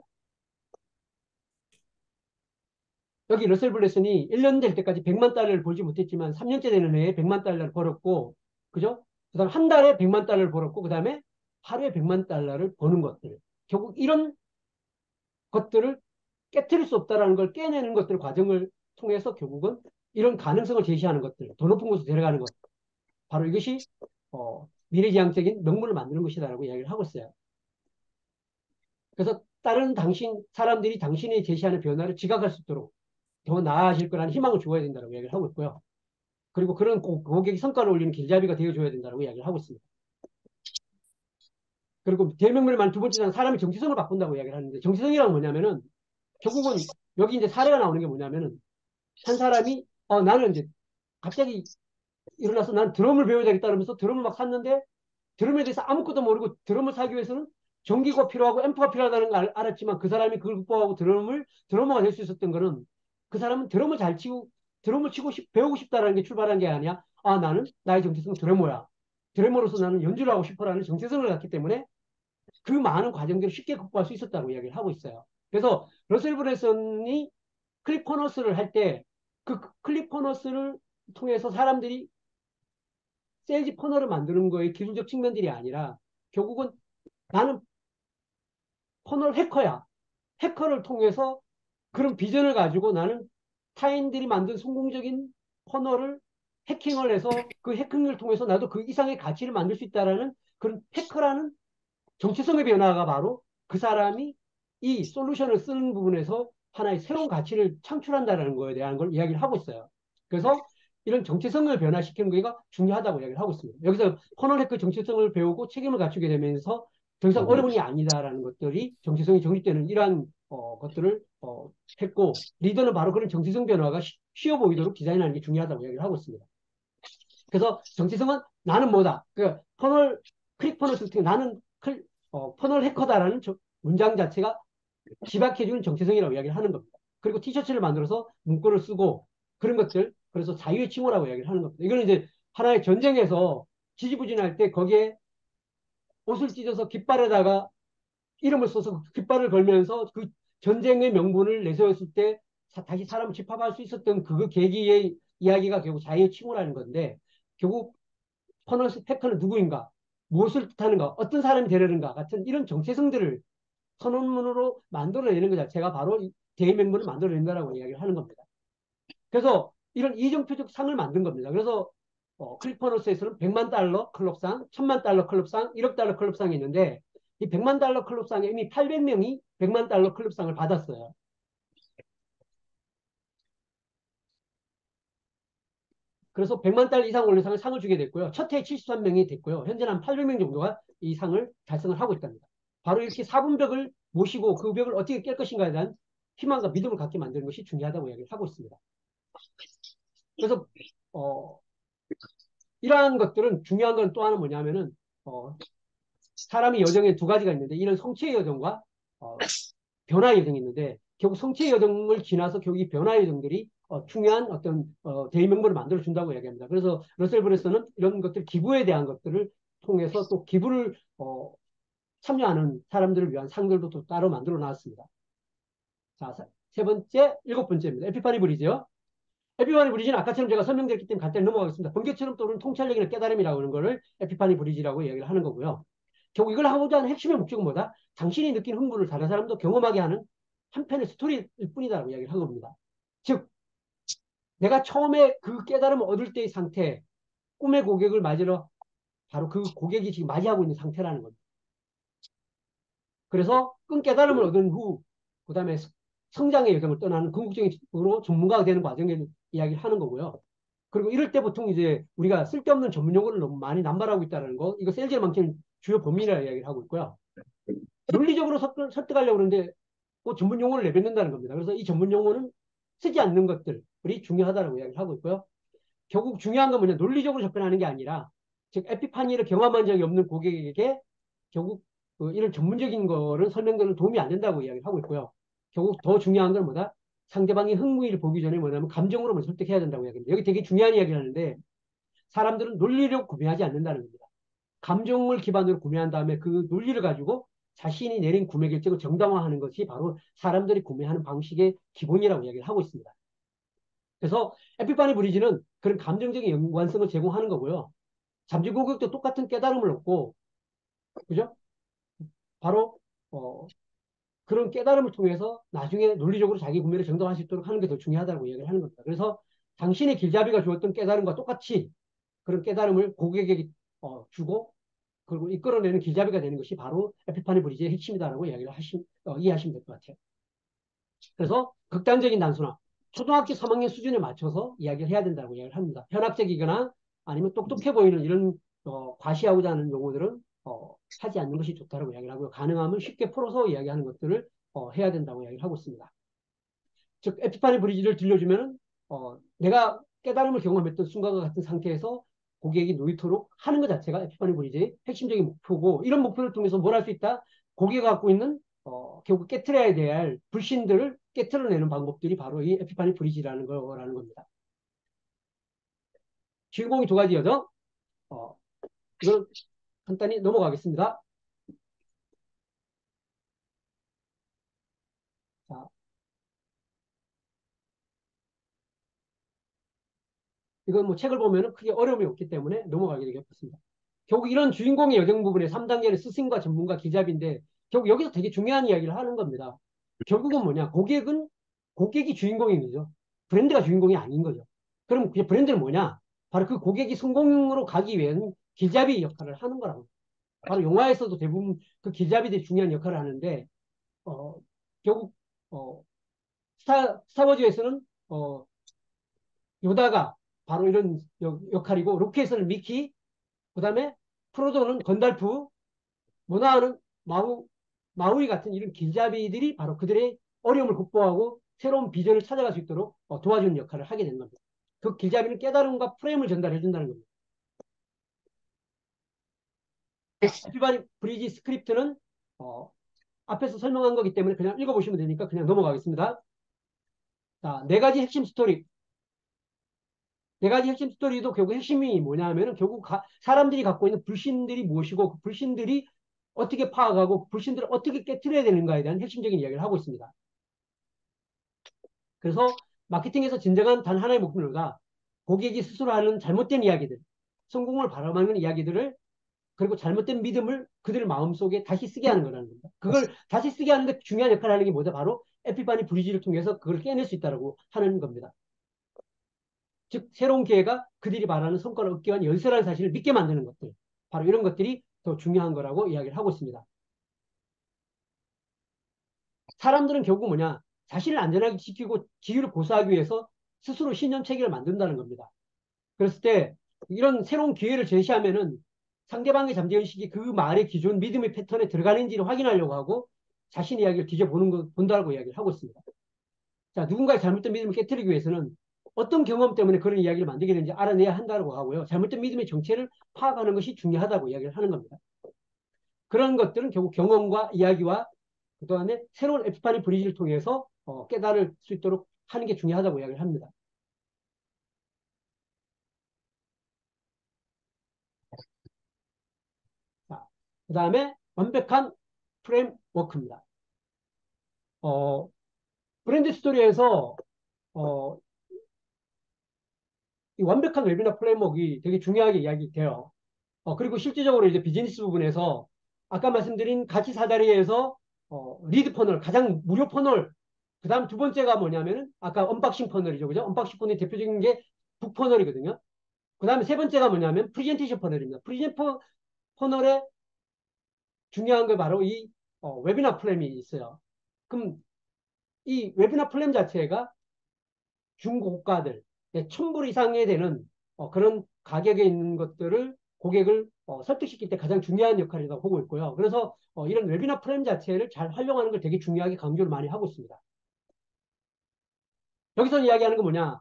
여기 러셀 블레슨이 1년 될 때까지 100만 달러를 벌지 못했지만 3년째 되는 해에 100만 달러를 벌었고 그죠? 그 다음에 한 달에 100만 달러를 벌었고 그 다음에 하루에 100만 달러를 버는 것들. 결국 이런 것들을 깨뜨릴 수 없다는 걸 깨내는 것들 과정을 통해서 결국은 이런 가능성을 제시하는 것들, 더 높은 곳으로 데려가는 것. 바로 이것이 미래지향적인 명분을 만드는 것이다라고 이야기를 하고 있어요. 그래서 다른 사람들이 당신이 제시하는 변화를 지각할 수 있도록 더 나아질 거라는 희망을 주어야 된다고 이야기를 하고 있고요. 그리고 그런 고객이 성과를 올리는 길잡이가 되어줘야 된다고 이야기를 하고 있습니다. 그리고 대명분을 만든 두 번째는 사람의 정체성을 바꾼다고 이야기를 하는데 정체성이란 뭐냐면은 결국은 여기 이제 사례가 나오는 게 뭐냐면은 한 사람이 나는 이제 갑자기 일어나서 난 드럼을 배워야 되겠다면서 드럼을 막 샀는데 드럼에 대해서 아무것도 모르고 드럼을 사기 위해서는 전기가 필요하고 앰프가 필요하다는 걸 알았지만 그 사람이 그걸 극복하고 드러머가 될 수 있었던 거는 그 사람은 드럼을 치고 배우고 싶다라는 게 출발한 게 아니야. 나는 나의 정체성은 드러머야. 드러머로서 나는 연주를 하고 싶어라는 정체성을 갖기 때문에 그 많은 과정들을 쉽게 극복할 수 있었다고 이야기를 하고 있어요. 그래서 러셀 브레슨이 클립 코너스를 할 때 그 클립 코너스를 통해서 사람들이 세일즈 퍼널을 만드는 거의 기술적 측면들이 아니라 결국은 나는 퍼널 해커야. 해커를 통해서 그런 비전을 가지고 나는 타인들이 만든 성공적인 퍼널을 해킹을 해서 그 해킹을 통해서 나도 그 이상의 가치를 만들 수 있다라는 그런 해커라는 정체성의 변화가 바로 그 사람이 이 솔루션을 쓰는 부분에서 하나의 새로운 가치를 창출한다는 거에 대한 걸 이야기를 하고 있어요. 그래서 이런 정체성을 변화시키는 게 중요하다고 이야기를 하고 있습니다. 여기서 퍼널 해커 정체성을 배우고 책임을 갖추게 되면서 더 이상 어려움이 아니다라는 것들이 정체성이 정립되는 이러한 것들을 했고, 리더는 바로 그런 정체성 변화가 쉬워 보이도록 디자인하는 게 중요하다고 이야기를 하고 있습니다. 그래서 정체성은 나는 뭐다. 그 퍼널 클릭 퍼널 스팅 나는 퍼널 해커다라는 문장 자체가 집약해주는 정체성이라고 이야기를 하는 겁니다. 그리고 티셔츠를 만들어서 문구를 쓰고 그런 것들, 그래서 자유의 칭호라고 이야기를 하는 겁니다. 이거는 이제 하나의 전쟁에서 지지부진할 때 거기에 옷을 찢어서 깃발에다가 이름을 써서 깃발을 걸면서 그 전쟁의 명분을 내세웠을 때 다시 사람을 집합할 수 있었던 그 계기의 이야기가 결국 자유의 칭호라는 건데, 결국 퍼널 해커는 누구인가, 무엇을 뜻하는가, 어떤 사람이 되려는가 같은 이런 정체성들을 선언문으로 만들어내는 것 자체가 바로 대의명분을 만들어낸다라고 이야기를 하는 겁니다. 그래서 이런 이정표적 상을 만든 겁니다. 그래서 클리퍼너스에서는 100만 달러 클럽상, 1000만 달러 클럽상, 1억 달러 클럽상이 있는데, 이 100만 달러 클럽상에 이미 800명이 100만 달러 클럽상을 받았어요. 그래서 100만 달러 이상 올린 상을 주게 됐고요. 첫 해에 73명이 됐고요. 현재는 한 800명 정도가 이 상을 달성을 하고 있답니다. 바로 이렇게 사분벽을 모시고 그 벽을 어떻게 깰 것인가에 대한 희망과 믿음을 갖게 만드는 것이 중요하다고 이야기를 하고 있습니다. 그래서 이러한 것들은 중요한 건 또 하나 뭐냐면은 사람의 여정에 두 가지가 있는데, 이런 성취의 여정과 변화의 여정이 있는데, 결국 성취의 여정을 지나서 결국 이 변화의 여정들이 중요한 어떤 대의명분을 만들어 준다고 이야기합니다. 그래서 러셀 브레서는 이런 것들, 기부에 대한 것들을 통해서 또 기부를 참여하는 사람들을 위한 상들도 또 따로 만들어 놨습니다. 자, 세 번째, 일곱 번째입니다. 에피파니 브리지요. 에피파니 브리지는 아까처럼 제가 설명드렸기 때문에 간단히 넘어가겠습니다. 번개처럼 떠오르는 통찰력이나 깨달음이라고 하는 것을 에피파니 브리지라고 얘기를 하는 거고요. 결국 이걸 하고자 하는 핵심의 목적은 뭐다? 당신이 느낀 흥분을 다른 사람도 경험하게 하는 한편의 스토리일 뿐이다라고 이야기를 한 겁니다. 즉, 내가 처음에 그 깨달음을 얻을 때의 상태, 꿈의 고객을 맞으러 바로 그 고객이 지금 맞이하고 있는 상태라는 겁니다. 그래서 끈 깨달음을 얻은 후, 그 다음에 성장의 여정을 떠나는 궁극적으로 전문가가 되는 과정을 이야기를 하는 거고요. 그리고 이럴 때 보통 이제 우리가 쓸데없는 전문 용어를 너무 많이 남발하고 있다는 거, 이거 세일즈에 많기는 주요 범위라 이야기를 하고 있고요. 논리적으로 설득하려고 그러는데 그 전문 용어를 내뱉는다는 겁니다. 그래서 이 전문 용어는 쓰지 않는 것들이 중요하다고 이야기를 하고 있고요. 결국 중요한 건 뭐냐, 논리적으로 접근하는 게 아니라, 즉 에피파니를 경험한 적이 없는 고객에게 결국 이런 전문적인 거를 설명들은 도움이 안 된다고 이야기를 하고 있고요. 결국 더 중요한 건 뭐다? 상대방이 흥미를 보기 전에 뭐냐면 감정으로 먼저 설득해야 된다고 이야기합니다. 여기 되게 중요한 이야기를 하는데, 사람들은 논리를 구매하지 않는다는 겁니다. 감정을 기반으로 구매한 다음에 그 논리를 가지고 자신이 내린 구매 결정을 정당화하는 것이 바로 사람들이 구매하는 방식의 기본이라고 이야기를 하고 있습니다. 그래서 에피파니 브리지는 그런 감정적인 연관성을 제공하는 거고요. 잠재 고객도 똑같은 깨달음을 얻고, 그죠? 바로 그런 깨달음을 통해서 나중에 논리적으로 자기 구매를 정당화할 수 있도록 하는 게 더 중요하다고 이야기를 하는 겁니다. 그래서 당신의 길잡이가 주었던 깨달음과 똑같이 그런 깨달음을 고객에게 주고, 그리고 이끌어내는 길잡이가 되는 것이 바로 에피파니 브리지의 핵심이다라고 이야기를 이해하시면 될 것 같아요. 그래서 극단적인 단순화, 초등학교 3학년 수준에 맞춰서 이야기를 해야 된다고 이야기를 합니다. 현학적이거나 아니면 똑똑해 보이는 이런 과시하고자 하는 용어들은 하지 않는 것이 좋다고 이야기를 하고요. 가능하면 쉽게 풀어서 이야기하는 것들을 해야 된다고 이야기를 하고 있습니다. 즉 에피파니 브리지를 들려주면 내가 깨달음을 경험했던 순간과 같은 상태에서 고객이 놓이도록 하는 것 자체가 에피파니 브리지의 핵심적인 목표고, 이런 목표를 통해서 뭘 할 수 있다? 고객이 갖고 있는 결국 깨트려야 될 불신들을 깨트려내는 방법들이 바로 이 에피파니 브리지라는 거라는 겁니다. 주인공이 두 가지여죠. 이걸 간단히 넘어가겠습니다. 자, 이건 뭐 책을 보면 크게 어려움이 없기 때문에 넘어가게 되겠습니다. 결국 이런 주인공의 여정 부분의 3단계는 스승과 전문가, 기잡인데, 결국 여기서 되게 중요한 이야기를 하는 겁니다. 결국은 뭐냐, 고객이 주인공인 거죠. 브랜드가 주인공이 아닌 거죠. 그럼 그 브랜드는 뭐냐, 바로 그 고객이 성공으로 가기 위한 길잡이 역할을 하는 거라고. 바로 영화에서도 대부분 그 길잡이들이 중요한 역할을 하는데, 어, 결국 스타워즈에서는 요다가 바로 이런 역할이고, 로켓은 미키, 그 다음에 프로도는 건달프, 모나는 마우이 같은 이런 길잡이들이 바로 그들의 어려움을 극복하고 새로운 비전을 찾아갈 수 있도록 도와주는 역할을 하게 되는 겁니다. 그 길잡이는 깨달음과 프레임을 전달해 준다는 겁니다. 에피바니 브리지 스크립트는 앞에서 설명한 거기 때문에 그냥 읽어보시면 되니까 그냥 넘어가겠습니다. 자, 네 가지 핵심 스토리. 네 가지 핵심 스토리도 결국 핵심이 뭐냐 하면은 결국 사람들이 갖고 있는 불신들이 무엇이고 그 불신들이 어떻게 파악하고 그 불신들을 어떻게 깨트려야 되는가에 대한 핵심적인 이야기를 하고 있습니다. 그래서 마케팅에서 진정한 단 하나의 목표가 고객이 스스로 하는 잘못된 이야기들, 성공을 바라보는 이야기들을 그리고 잘못된 믿음을 그들 마음속에 다시 쓰게 하는 거라는 겁니다. 그걸 다시 쓰게 하는데 중요한 역할을 하는 게 뭐죠? 바로 에피파니 브리지를 통해서 그걸 깨낼 수 있다고 하는 겁니다. 즉 새로운 기회가 그들이 말하는 성과를 얻기 위한 열쇠라는 사실을 믿게 만드는 것들. 바로 이런 것들이 더 중요한 거라고 이야기를 하고 있습니다. 사람들은 결국 뭐냐? 자신을 안전하게 지키고 지위를 고수하기 위해서 스스로 신념 체계를 만든다는 겁니다. 그랬을 때 이런 새로운 기회를 제시하면은 상대방의 잠재의식이 그 말의 기존 믿음의 패턴에 들어가는지를 확인하려고 하고 자신의 이야기를 본다고 이야기를 하고 있습니다. 자, 누군가의 잘못된 믿음을 깨뜨리기 위해서는 어떤 경험 때문에 그런 이야기를 만들게 되는지 알아내야 한다고 하고요. 잘못된 믿음의 정체를 파악하는 것이 중요하다고 이야기를 하는 겁니다. 그런 것들은 결국 경험과 이야기와 그다음에 새로운 에피파니 브리지를 통해서 깨달을 수 있도록 하는 게 중요하다고 이야기를 합니다. 자, 그다음에 완벽한 프레임워크입니다. 브랜드 스토리에서 어, 이 완벽한 웨비나 프레임워크가 되게 중요하게 이야기돼요. 그리고 실질적으로 이제 비즈니스 부분에서 아까 말씀드린 가치 사다리에서 리드 퍼널, 가장 무료 퍼널, 그 다음 두 번째가 뭐냐면은 아까 언박싱 퍼널이죠. 그죠? 언박싱 퍼널이 대표적인 게 북 퍼널이거든요. 그 다음에 세 번째가 뭐냐면 프리젠테이션 퍼널입니다. 프리젠 퍼널의 중요한 게 바로 이 웨비나 플랜이 있어요. 그럼 이 웨비나 플랜 자체가 중고가들, 1,000불 이상에 되는 그런 가격에 있는 것들을 고객을 설득시킬 때 가장 중요한 역할이라고 보고 있고요. 그래서 이런 웨비나 프레임 자체를 잘 활용하는 걸 되게 중요하게 강조를 많이 하고 있습니다. 여기서 이야기하는 건 뭐냐?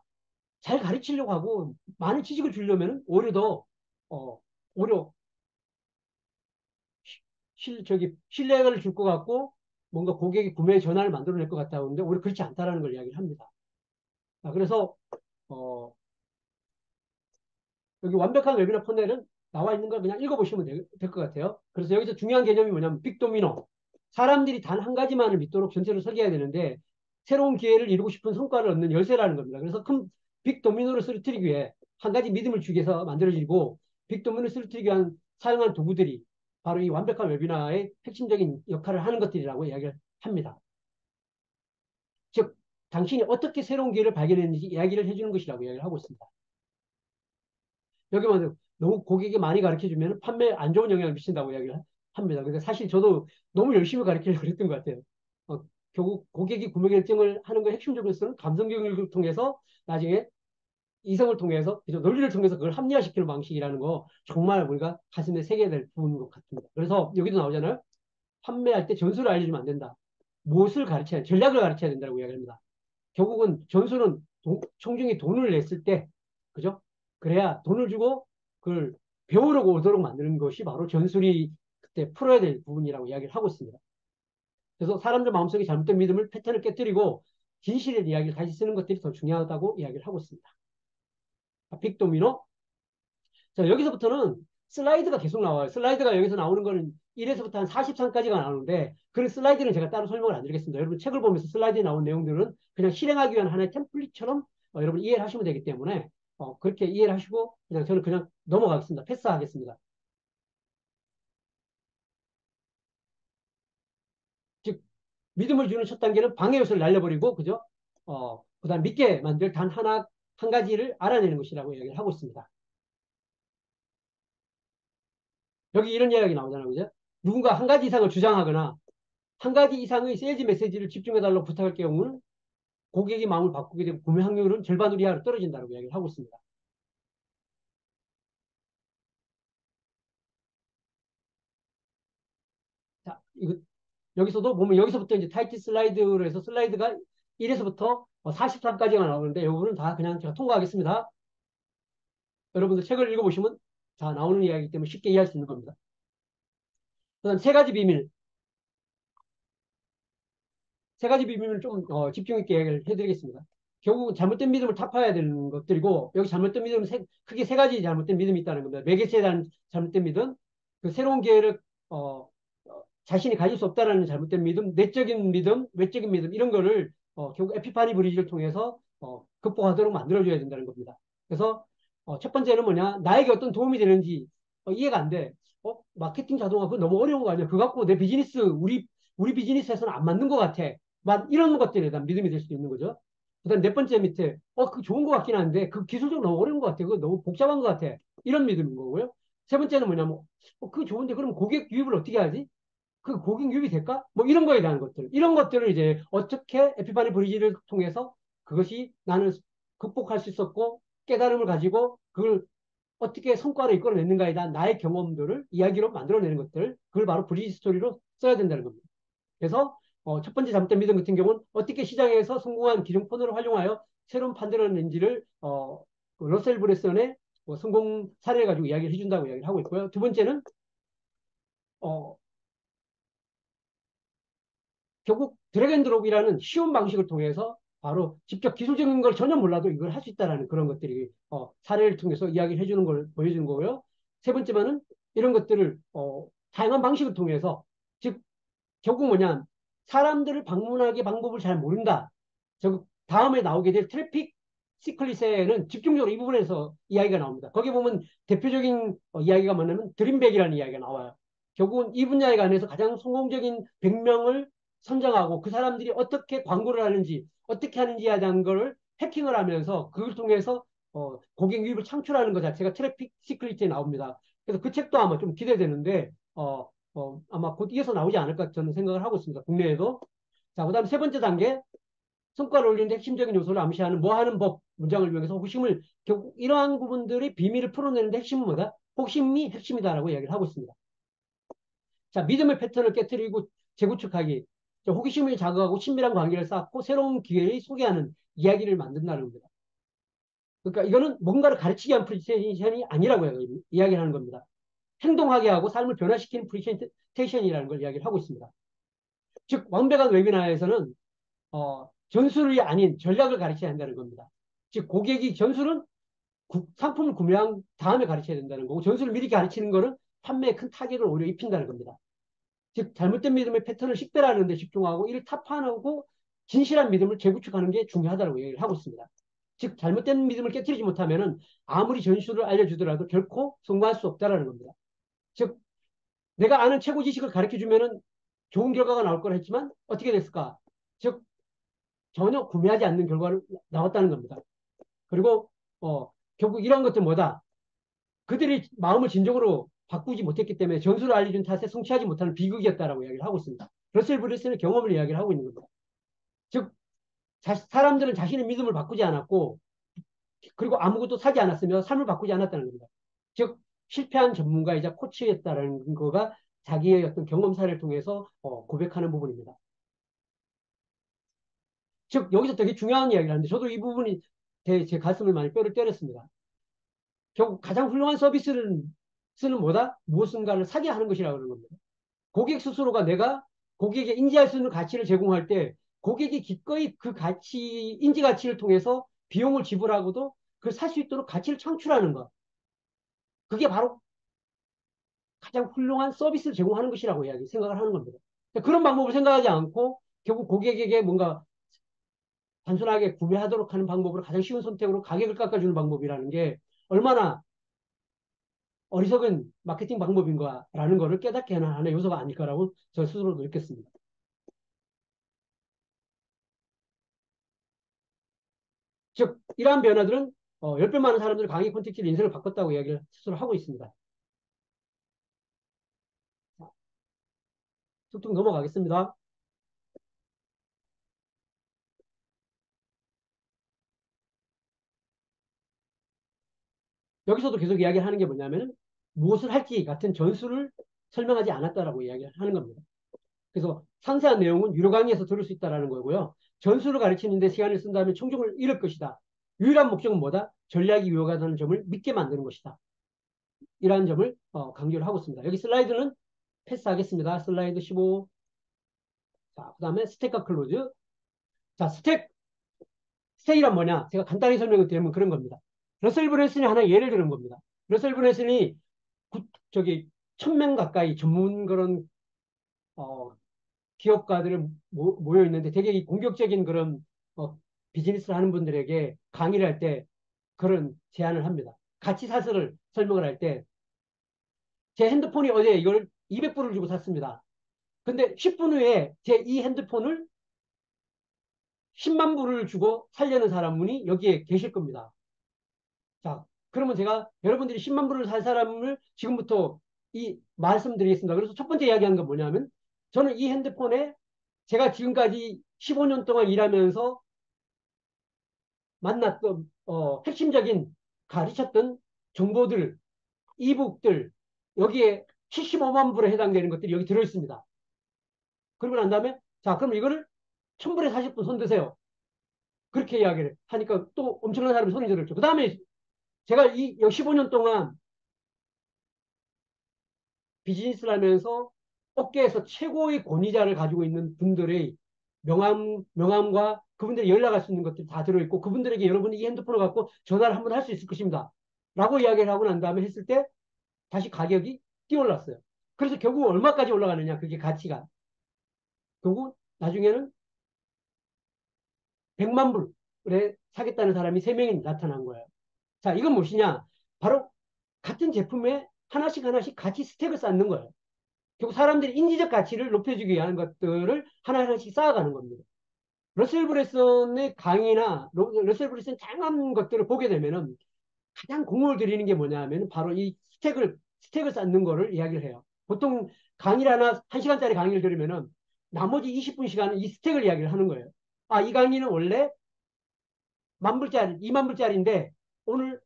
잘 가르치려고 하고 많은 지식을 주려면 오히려 더 오히려 신뢰를 줄 것 같고 뭔가 고객이 구매 전환을 만들어낼 것 같다고 하는데 오히려 그렇지 않다라는 걸 이야기를 합니다. 그래서 어, 여기 완벽한 웨비너 판넬은 나와 있는 걸 그냥 읽어보시면 될 것 같아요. 그래서 여기서 중요한 개념이 뭐냐면 빅도미노. 사람들이 단 한 가지만을 믿도록 전체를 설계해야 되는데 새로운 기회를 이루고 싶은 성과를 얻는 열쇠라는 겁니다. 그래서 큰 빅도미노를 쓰러뜨리기 위해 한 가지 믿음을 주기 위해서 만들어지고 빅도미노를 쓰러뜨리기 위한 사용한 도구들이 바로 이 완벽한 웨비나의 핵심적인 역할을 하는 것들이라고 이야기를 합니다. 즉 당신이 어떻게 새로운 기회를 발견했는지 이야기를 해주는 것이라고 이야기를 하고 있습니다. 여기만 너무 고객이 많이 가르쳐주면 판매에 안 좋은 영향을 미친다고 이야기를 합니다. 근데 사실 저도 너무 열심히 가르치려고 그랬던 것 같아요. 결국 고객이 구매 결정을 하는 걸 핵심적으로는 감성 교육을 통해서 나중에 이성을 통해서 논리를 통해서 그걸 합리화시키는 방식이라는 거 정말 우리가 가슴에 새겨야 될 부분인 것 같습니다. 그래서 여기도 나오잖아요. 판매할 때 전술을 알려주면 안 된다. 무엇을 가르쳐야 전략을 가르쳐야 된다고 이야기합니다. 결국은 전술은 총중이 돈을 냈을 때 그죠? 그래야 돈을 주고 그걸 배우려고 오도록 만드는 것이 바로 전술이 그때 풀어야 될 부분이라고 이야기를 하고 있습니다. 그래서 사람들 마음속에 잘못된 믿음을 패턴을 깨뜨리고 진실의 이야기를 다시 쓰는 것들이 더 중요하다고 이야기를 하고 있습니다. 빅도미노. 자, 여기서부터는 슬라이드가 계속 나와요. 슬라이드가 여기서 나오는 거는 1에서부터 한 43까지가 나오는데 그런 슬라이드는 제가 따로 설명을 안 드리겠습니다. 여러분 책을 보면서 슬라이드에 나온 내용들은 그냥 실행하기 위한 하나의 템플릿처럼 여러분 이해를 하시면 되기 때문에 그렇게 이해를 하시고 그냥 저는 그냥 넘어가겠습니다. 패스하겠습니다. 즉 믿음을 주는 첫 단계는 방해 요소를 날려버리고 그죠? 그다음 믿게 만들 단 하나 한 가지를 알아내는 것이라고 이야기를 하고 있습니다. 여기 이런 이야기 나오잖아요. 그죠? 누군가 한 가지 이상을 주장하거나 한 가지 이상의 세일즈 메시지를 집중해달라고 부탁할 경우는 고객의 마음을 바꾸게 되고 구매 확률은 절반으로 이하로 떨어진다고 이야기를 하고 있습니다. 이거 여기서도 보면 여기서부터 이제 타이틀 슬라이드로 해서 슬라이드가 1에서부터 43까지가 나오는데 이 부분은 다 그냥 제가 통과하겠습니다. 여러분들 책을 읽어보시면 다 나오는 이야기이기 때문에 쉽게 이해할 수 있는 겁니다. 그다음 세 가지 비밀. 세 가지 비밀을 좀 집중 있게 얘기를 해드리겠습니다. 결국은 잘못된 믿음을 타파해야 되는 것들이고 여기 잘못된 믿음은 크게 세 가지 잘못된 믿음이 있다는 겁니다. 매개체에 대한 잘못된 믿음, 그 새로운 기회를 자신이 가질 수 없다라는 잘못된 믿음, 내적인 믿음, 외적인 믿음 이런 거를 결국 에피파니 브리지를 통해서 극복하도록 만들어줘야 된다는 겁니다. 그래서 첫 번째는 뭐냐, 나에게 어떤 도움이 되는지 이해가 안 돼. 마케팅 자동화 그거 너무 어려운 거 아니야? 그거 갖고 내 비즈니스 우리 비즈니스에서는 안 맞는 것 같아. 이런 것들에 대한 믿음이 될 수도 있는 거죠. 그다음 네 번째 밑에 그 좋은 것 같긴 한데 그 기술적으로 너무 어려운 것 같아. 그거 너무 복잡한 것 같아. 이런 믿음인 거고요. 세 번째는 뭐냐면 그거 좋은데 그럼 고객 유입을 어떻게 하지? 그 고객 유입이 될까? 뭐 이런 거에 대한 것들. 이런 것들을 이제 어떻게 에피파니 브리지를 통해서 그것이 나는 극복할 수 있었고 깨달음을 가지고 그걸 어떻게 성과를 이끌어냈는가에 대한 나의 경험들을 이야기로 만들어내는 것들. 그걸 바로 브리지 스토리로 써야 된다는 겁니다. 그래서 첫 번째 잘못된 믿음 같은 경우는 어떻게 시장에서 성공한 기존 코너를 활용하여 새로운 판도라 렌즈를 그 러셀 브레슨의 성공 사례를 가지고 이야기를 해준다고 이야기를 하고 있고요. 두 번째는 어, 결국 드래곤드롭이라는 쉬운 방식을 통해서 바로 직접 기술적인 걸 전혀 몰라도 이걸 할 수 있다라는 그런 것들이 사례를 통해서 이야기를 해주는 걸 보여주는 거고요. 세 번째만은 이런 것들을 다양한 방식을 통해서 즉 결국 뭐냐 사람들을 방문하기 방법을 잘 모른다. 저 다음에 나오게 될 트래픽 시클릿에는 집중적으로 이 부분에서 이야기가 나옵니다. 거기 보면 대표적인 이야기가 뭐냐면 드림백이라는 이야기가 나와요. 결국은 이 분야에 관해서 가장 성공적인 100명을 선정하고 그 사람들이 어떻게 광고를 하는지 어떻게 하는지에 대한 걸 해킹을 하면서 그걸 통해서 고객 유입을 창출하는 것 자체가 트래픽 시크릿에 나옵니다. 그래서 그 책도 아마 좀 기대되는데 아마 곧 이어서 나오지 않을까 저는 생각을 하고 있습니다. 국내에도. 자, 그 다음 세 번째 단계 성과를 올리는 핵심적인 요소를 암시하는 뭐 하는 법 문장을 이용해서 호심을 결국 이러한 부분들이 비밀을 풀어내는데 핵심은 뭐다? 호심이 핵심이다라고 이야기를 하고 있습니다. 자, 믿음의 패턴을 깨뜨리고 재구축하기. 호기심을 자극하고 친밀한 관계를 쌓고 새로운 기회를 소개하는 이야기를 만든다는 겁니다. 그러니까 이거는 뭔가를 가르치기 위한 프리젠테이션이 아니라고 이야기를 하는 겁니다. 행동하게 하고 삶을 변화시키는 프리젠테이션이라는 걸 이야기를 하고 있습니다. 즉 완벽한 웨비나에서는 전술이 아닌 전략을 가르쳐야 한다는 겁니다. 즉 고객이 전술은 상품을 구매한 다음에 가르쳐야 된다는 거고 전술을 미리 가르치는 거는 판매에 큰 타격을 오히려 입힌다는 겁니다. 즉 잘못된 믿음의 패턴을 식별하는 데 집중하고 이를 타파하고 진실한 믿음을 재구축하는 게 중요하다고 얘기를 하고 있습니다. 즉 잘못된 믿음을 깨뜨리지 못하면 아무리 전술을 알려주더라도 결코 성공할 수 없다는 겁니다. 즉 내가 아는 최고 지식을 가르쳐주면 좋은 결과가 나올 거라 했지만 어떻게 됐을까? 즉 전혀 구매하지 않는 결과를 나왔다는 겁니다. 그리고 결국 이런 것들 뭐다? 그들이 마음을 진정으로 바꾸지 못했기 때문에 전술을 알려준 탓에 성취하지 못하는 비극이었다라고 이야기를 하고 있습니다. 러셀 브레슨의 경험을 이야기를 하고 있는 겁니다. 즉 사람들은 자신의 믿음을 바꾸지 않았고 그리고 아무것도 사지 않았으며 삶을 바꾸지 않았다는 겁니다. 즉 실패한 전문가이자 코치였다는 거가 자기의 어떤 경험 사례를 통해서 고백하는 부분입니다. 즉 여기서 되게 중요한 이야기를 하는데 저도 이 부분이 제 가슴을 많이 뼈를 때렸습니다. 결국 가장 훌륭한 서비스는 쓰는 뭐다? 무엇인가를 사게 하는 것이라고 하는 겁니다. 고객 스스로가 내가 고객에게 인지할 수 있는 가치를 제공할 때 고객이 기꺼이 그 인지 가치를 통해서 비용을 지불하고도 그걸 살 수 있도록 가치를 창출하는 것. 그게 바로 가장 훌륭한 서비스를 제공하는 것이라고 생각을 하는 겁니다. 그런 방법을 생각하지 않고 결국 고객에게 뭔가 단순하게 구매하도록 하는 방법으로 가장 쉬운 선택으로 가격을 깎아주는 방법이라는 게 얼마나 어리석은 마케팅 방법인가라는 것을 깨닫게 하는 하나의 요소가 아닐까라고 저 스스로도 느꼈습니다. 즉 이러한 변화들은 10배 많은 사람들이 강의 콘텐츠로 인생을 바꿨다고 이야기를 스스로 하고 있습니다. 자, 툭툭 넘어가겠습니다. 여기서도 계속 이야기를 하는 게 뭐냐면 무엇을 할지 같은 전술을 설명하지 않았다라고 이야기를 하는 겁니다. 그래서 상세한 내용은 유료 강의에서 들을 수 있다는 거고요. 전술을 가르치는데 시간을 쓴다면 청중을 잃을 것이다. 유일한 목적은 뭐다? 전략이 유효하다는 점을 믿게 만드는 것이다. 이러한 점을 강조를 하고 있습니다. 여기 슬라이드는 패스하겠습니다. 슬라이드 15. 자, 그 다음에 스택과 클로즈. 자, 스택이란 뭐냐? 제가 간단히 설명을 드리면 그런 겁니다. 러셀 브랜슨이 하나 예를 들은 겁니다. 러셀 브랜슨이 저기 1000명 가까이 전문 그런 어, 기업가들을 모여 있는데 되게 이 공격적인 그런 어, 비즈니스를 하는 분들에게 강의를 할 때 그런 제안을 합니다. 가치 사슬을 설명을 할 때 제 핸드폰이 어제 이걸 200불을 주고 샀습니다. 근데 10분 후에 제 이 핸드폰을 10만 불을 주고 살려는 사람분이 여기에 계실 겁니다. 자, 그러면 제가 여러분들이 10만 불을 살 사람을 지금부터 이 말씀드리겠습니다. 그래서 첫 번째 이야기한 건 뭐냐면 저는 이 핸드폰에 제가 지금까지 15년 동안 일하면서 만났던 핵심적인 가르쳤던 정보들, 이북들 여기에 75만 불에 해당되는 것들이 여기 들어있습니다. 그러고 난 다음에 자 그럼 이거를 1000불에 사실 분 손 드세요. 그렇게 이야기를 하니까 또 엄청난 사람이 손이 들었죠. 그 다음에 제가 이 15년 동안 비즈니스를 하면서 업계에서 최고의 권위자를 가지고 있는 분들의 명함과 그분들이 연락할 수 있는 것들이 다 들어있고 그분들에게 여러분이 이 핸드폰을 갖고 전화를 한번 할 수 있을 것입니다. 라고 이야기를 하고 난 다음에 했을 때 다시 가격이 뛰어올랐어요. 그래서 결국 얼마까지 올라가느냐 그게 가치가. 결국 나중에는 100만 불에 사겠다는 사람이 3명이 나타난 거예요. 자 이건 무엇이냐. 바로 같은 제품에 하나씩 하나씩 같이 스택을 쌓는 거예요. 결국 사람들이 인지적 가치를 높여주기 위한 것들을 하나하나씩 쌓아가는 겁니다. 러셀 브레슨의 강의나 러셀 브레슨 다양한 것들을 보게 되면은 가장 공을 들이는 게 뭐냐 하면 바로 이 스택을 쌓는 거를 이야기를 해요. 보통 강의를 하나 1시간짜리 강의를 들으면은 나머지 20분 시간은 이 스택을 이야기를 하는 거예요. 아, 이 강의는 원래 10,000불짜리, 20,000불짜리인데 오늘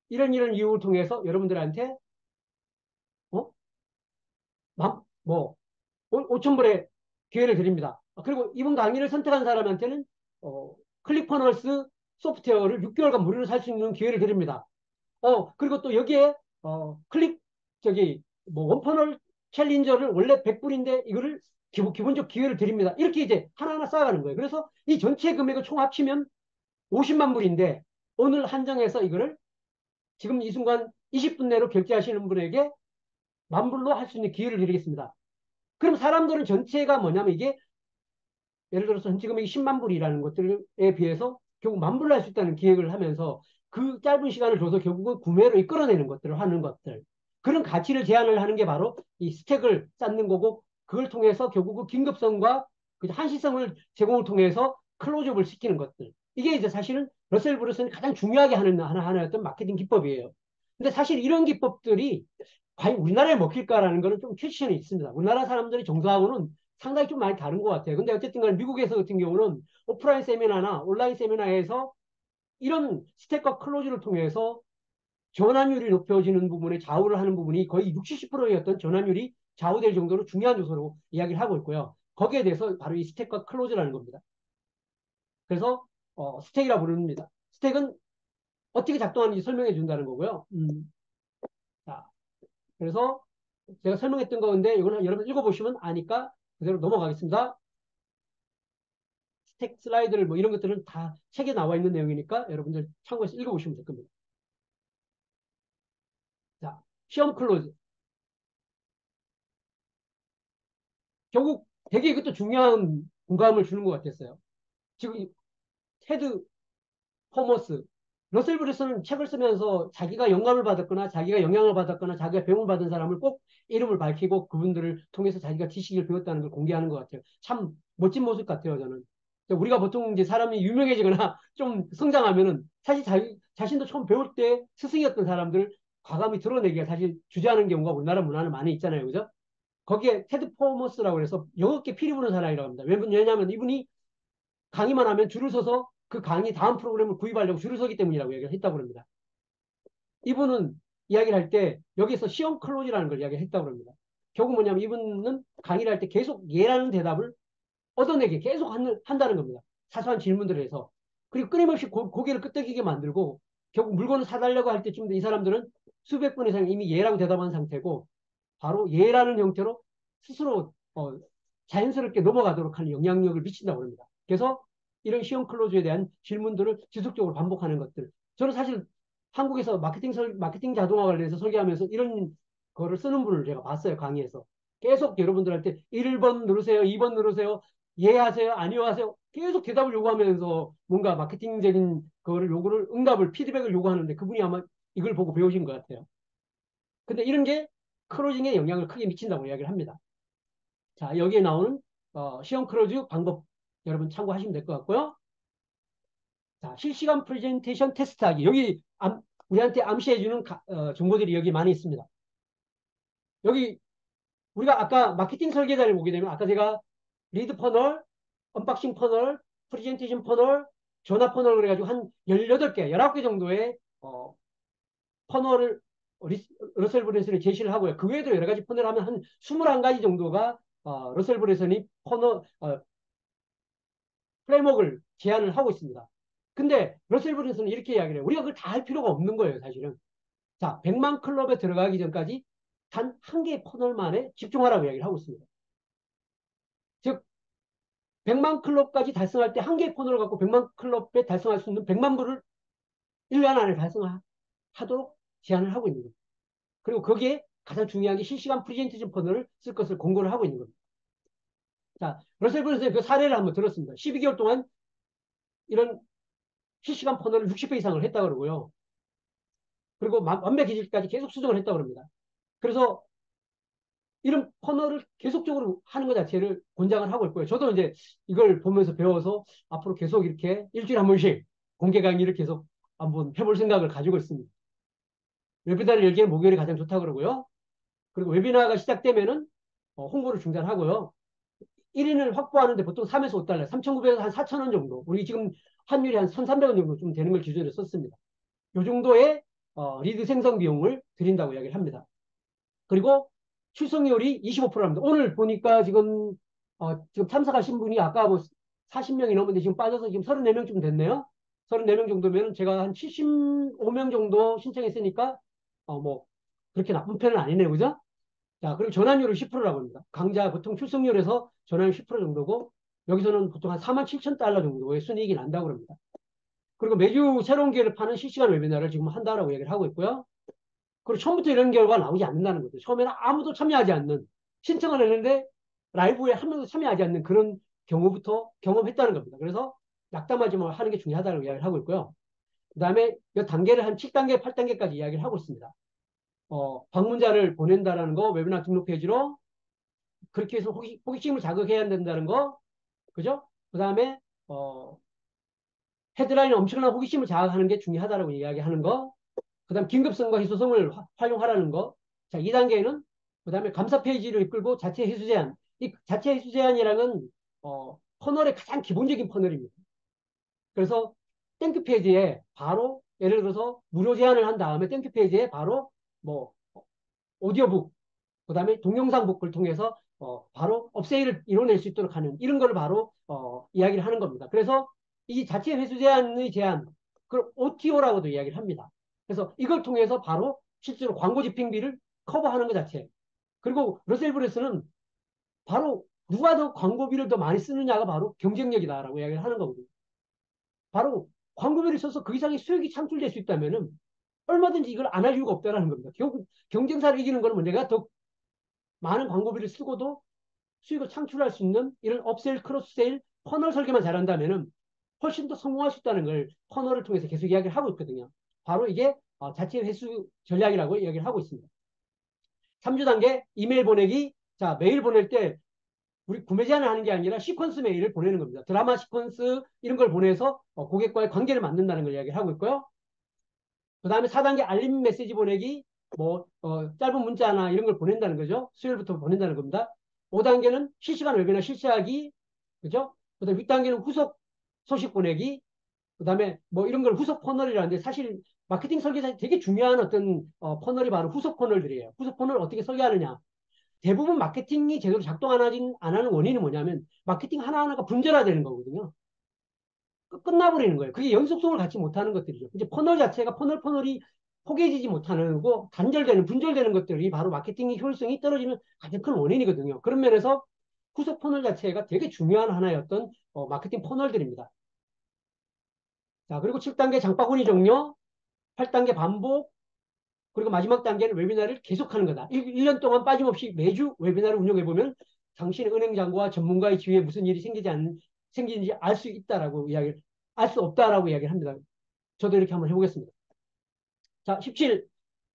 이런 이유를 통해서 여러분들한테 어? 뭐 5,000불의 기회를 드립니다. 그리고 이번 강의를 선택한 사람한테는 클릭퍼널스 소프트웨어를 6개월간 무료로 살 수 있는 기회를 드립니다. 그리고 또 여기에 저기 뭐 원퍼널 챌린저를 원래 100불인데 이거를 기본적 기회를 드립니다. 이렇게 이제 하나하나 쌓아가는 거예요. 그래서 이 전체 금액을 총 합치면 50만 불인데 오늘 한정해서 이거를 지금 이 순간 20분 내로 결제하시는 분에게 만 불로 할 수 있는 기회를 드리겠습니다. 그럼 사람들은 전체가 뭐냐면 이게 예를 들어서 현지 금액이 10만 불이라는 것들에 비해서 결국 만 불로 할 수 있다는 기획을 하면서 그 짧은 시간을 줘서 결국은 구매로 이끌어내는 것들을 하는 것들. 그런 가치를 제한을 하는 게 바로 이 스택을 쌓는 거고 그걸 통해서 결국 그 긴급성과 그 한시성을 제공을 통해서 클로즈업을 시키는 것들. 이게 이제 사실은 러셀 브루스는 가장 중요하게 하는 하나였던 마케팅 기법이에요. 근데 사실 이런 기법들이 과연 우리나라에 먹힐까라는 거는 좀 퀘스천이 있습니다. 우리나라 사람들이 정서하고는 상당히 좀 많이 다른 것 같아요. 근데 어쨌든 간에 미국에서 같은 경우는 오프라인 세미나나 온라인 세미나에서 이런 스택과 클로즈를 통해서 전환율이 높여지는 부분에 좌우를 하는 부분이 거의 60, 70%였던 전환율이 좌우될 정도로 중요한 요소로 이야기를 하고 있고요. 거기에 대해서 바로 이 스택과 클로즈라는 겁니다. 그래서 스택이라고 부릅니다. 스택은 어떻게 작동하는지 설명해 준다는 거고요. 자, 그래서 제가 설명했던 건데 이거는 여러분 읽어보시면 아니까 그대로 넘어가겠습니다. 스택 슬라이드를 뭐 이런 것들은 다 책에 나와 있는 내용이니까 여러분들 참고해서 읽어보시면 될 겁니다. 자, 시험 클로즈. 결국 되게 이것도 중요한 공감을 주는 것 같았어요. 지금 테드 포머스, 러셀 브루스는 책을 쓰면서 자기가 영감을 받았거나 자기가 영향을 받았거나 자기가 배움을 받은 사람을 꼭 이름을 밝히고 그분들을 통해서 자기가 지식을 배웠다는 걸 공개하는 것 같아요. 참 멋진 모습 같아요, 저는. 우리가 보통 이제 사람이 유명해지거나 좀 성장하면은 사실 자신도 처음 배울 때 스승이었던 사람들 과감히 드러내기가 사실 주저하는 경우가 우리나라 문화는 많이 있잖아요. 그죠? 거기에 테드 포머스라고 해서 영업계 피리 부는 사람이라고 합니다. 왜냐하면 이분이 강의만 하면 줄을 서서 그 강의 다음 프로그램을 구입하려고 줄을 서기 때문이라고 얘기를 했다고 합니다. 이분은 이야기를 할 때 여기서 시험 클로즈라는 걸 이야기했다고 합니다. 결국 뭐냐면 이분은 강의를 할 때 계속 예라는 대답을 얻어내게 계속 한다는 겁니다. 사소한 질문들을 해서. 그리고 끊임없이 고개를 끄덕이게 만들고 결국 물건을 사달라고 할 때쯤 이 사람들은 수백 번 이상 이미 예라고 대답한 상태고 바로 예라는 형태로 스스로 자연스럽게 넘어가도록 하는 영향력을 미친다고 합니다. 그래서 이런 시험 클로즈에 대한 질문들을 지속적으로 반복하는 것들. 저는 사실 한국에서 마케팅 자동화 관련해서 설계하면서 이런 거를 쓰는 분을 제가 봤어요. 강의에서. 계속 여러분들한테 1번 누르세요. 2번 누르세요. 예 하세요. 아니요 하세요. 계속 대답을 요구하면서 뭔가 마케팅적인 요구를, 응답을, 피드백을 요구하는데 그분이 아마 이걸 보고 배우신 것 같아요. 근데 이런 게 크로징에 영향을 크게 미친다고 이야기를 합니다. 자, 여기에 나오는 시험 크로즈 방법 여러분 참고하시면 될 것 같고요. 자, 실시간 프레젠테이션 테스트하기. 여기 우리한테 암시해주는 정보들이 여기 많이 있습니다. 여기 우리가 아까 마케팅 설계자를 보게 되면 아까 제가 리드 퍼널, 언박싱 퍼널, 프레젠테이션 퍼널, 전화 퍼널 그래가지고 한 18개, 19개 정도의 퍼널을 러셀 브랜슨이 제시를 하고요. 그 외에도 여러 가지 퍼널을 하면 한 21가지 정도가 러셀 브랜슨이 프레임워크를 제안을 하고 있습니다. 근데 러셀 브랜슨은 이렇게 이야기를 해요. 우리가 그걸 다 할 필요가 없는 거예요, 사실은. 자, 100만 클럽에 들어가기 전까지 단 한 개의 퍼널만에 집중하라고 이야기를 하고 있습니다. 즉, 100만 클럽까지 달성할 때 한 개의 퍼널을 갖고 100만 클럽에 달성할 수 있는 100만 부를 1년 안에 달성하도록 제안을 하고 있는 겁니다. 그리고 거기에 가장 중요한 게 실시간 프레젠테이션 퍼널을 쓸 것을 공고를 하고 있는 겁니다. 자, 러셀 브랜슨의 그 사례를 한번 들었습니다. 12개월 동안 이런 실시간 퍼널을 60배 이상을 했다 그러고요. 그리고 완벽 기질까지 계속 수정을 했다 그럽니다. 그래서 이런 퍼널을 계속적으로 하는 것 자체를 권장을 하고 있고요. 저도 이제 이걸 보면서 배워서 앞으로 계속 이렇게 일주일에 한 번씩 공개 강의를 계속 한번 해볼 생각을 가지고 있습니다. 웨비나를 열기에 목요일이 가장 좋다고 그러고요. 그리고 웨비나가 시작되면은 홍보를 중단하고요. 1인을 확보하는데 보통 3에서 5달러, 3,900에서 한 4,000원 정도. 우리 지금 환율이 한 1,300원 정도 좀 되는 걸 기준으로 썼습니다. 이 정도의 리드 생성 비용을 드린다고 이야기를 합니다. 그리고 출석률이 25%입니다. 오늘 보니까 지금 참석하신 분이 아까 뭐 40명이 넘었는데 지금 빠져서 지금 34명쯤 됐네요. 34명 정도면 제가 한 75명 정도 신청했으니까 뭐 그렇게 나쁜 편은 아니네요. 그죠? 자, 그리고 전환율은 10%라고 합니다. 강좌 보통 출석률에서 전환율 10% 정도고 여기서는 보통 한 4만 7천 달러 정도의 순이익이 난다고 합니다. 그리고 매주 새로운 기회를 파는 실시간 웨비나를 지금 한다라고 얘기를 하고 있고요. 그리고 처음부터 이런 결과가 나오지 않는다는 거죠. 처음에는 아무도 참여하지 않는, 신청을 했는데 라이브에 한 명도 참여하지 않는 그런 경우부터 경험했다는 겁니다. 그래서 낙담하지 말고 하는 게 중요하다고 이야기를 하고 있고요. 그 다음에 이 단계를 한 7단계, 8단계까지 이야기를 하고 있습니다. 방문자를 보낸다라는 거, 웨비나 등록 페이지로 그렇게 해서 호기심을 자극해야 된다는 거, 그죠? 그 다음에 헤드라인에 엄청난 호기심을 자극하는 게 중요하다고 이야기하는 거, 그 다음 긴급성과 희소성을 활용하라는 거. 자, 2단계는 그 다음에 감사 페이지를 이끌고 자체 회수 제한. 이 자체 회수 제한이라는 퍼널의 가장 기본적인 퍼널입니다. 그래서 땡큐 페이지에 바로 예를 들어서 무료 제한을 한 다음에 땡큐 페이지에 바로 뭐 오디오북, 그 다음에 동영상북을 통해서 바로 업세일을 이뤄낼 수 있도록 하는 이런 걸 바로 이야기를 하는 겁니다. 그래서 이 자체 회수 제한의 제한, 그걸 OTO라고도 이야기를 합니다. 그래서 이걸 통해서 바로 실제로 광고 집행비를 커버하는 것 자체. 그리고 러셀 브레스는 바로 누가 더 광고비를 더 많이 쓰느냐가 바로 경쟁력이다라고 이야기를 하는 거거든요. 바로 광고비를 써서 그 이상의 수익이 창출될 수 있다면은 얼마든지 이걸 안 할 이유가 없다라는 겁니다. 결국 경쟁사를 이기는 거는 내가 더 많은 광고비를 쓰고도 수익을 창출할 수 있는 이런 업세일, 크로스세일, 퍼널 설계만 잘한다면은 훨씬 더 성공할 수 있다는 걸 퍼널을 통해서 계속 이야기를 하고 있거든요. 바로 이게 자체 회수 전략이라고 이야기를 하고 있습니다. 3주 단계 이메일 보내기. 자, 메일 보낼 때 우리 구매 제한을 하는 게 아니라 시퀀스 메일을 보내는 겁니다. 드라마 시퀀스 이런 걸 보내서 고객과의 관계를 만든다는 걸 이야기를 하고 있고요. 그 다음에 4단계 알림 메시지 보내기, 짧은 문자나 이런 걸 보낸다는 거죠. 수요일부터 보낸다는 겁니다. 5단계는 실시간 웨비나 실시하기, 그죠? 그 다음에 6단계는 후속 소식 보내기, 그 다음에 뭐 이런 걸 후속 퍼널이라는데 사실 마케팅 설계자 되게 중요한 어떤 퍼널이 바로 후속 퍼널들이에요. 후속 퍼널을 어떻게 설계하느냐. 대부분 마케팅이 제대로 작동 안 하는 원인이 뭐냐면 마케팅 하나하나가 분절화되는 거거든요. 끝나버리는 거예요. 그게 연속성을 갖지 못하는 것들이죠. 이제 퍼널 자체가 퍼널이 포개지지 못하는 거, 단절되는, 분절되는 것들이 바로 마케팅의 효율성이 떨어지는 가장 큰 원인이거든요. 그런 면에서 후속 퍼널 자체가 되게 중요한 하나의 어떤 마케팅 퍼널들입니다. 자, 그리고 7단계 장바구니 종료, 8단계 반복, 그리고 마지막 단계는 웨비나를 계속하는 거다. 1년 동안 빠짐없이 매주 웨비나를 운영해보면 당신의 은행장과 전문가의 지위에 무슨 일이 생기는지 알 수 있다라고 알 수 없다라고 이야기를 합니다. 저도 이렇게 한번 해보겠습니다. 자, 17.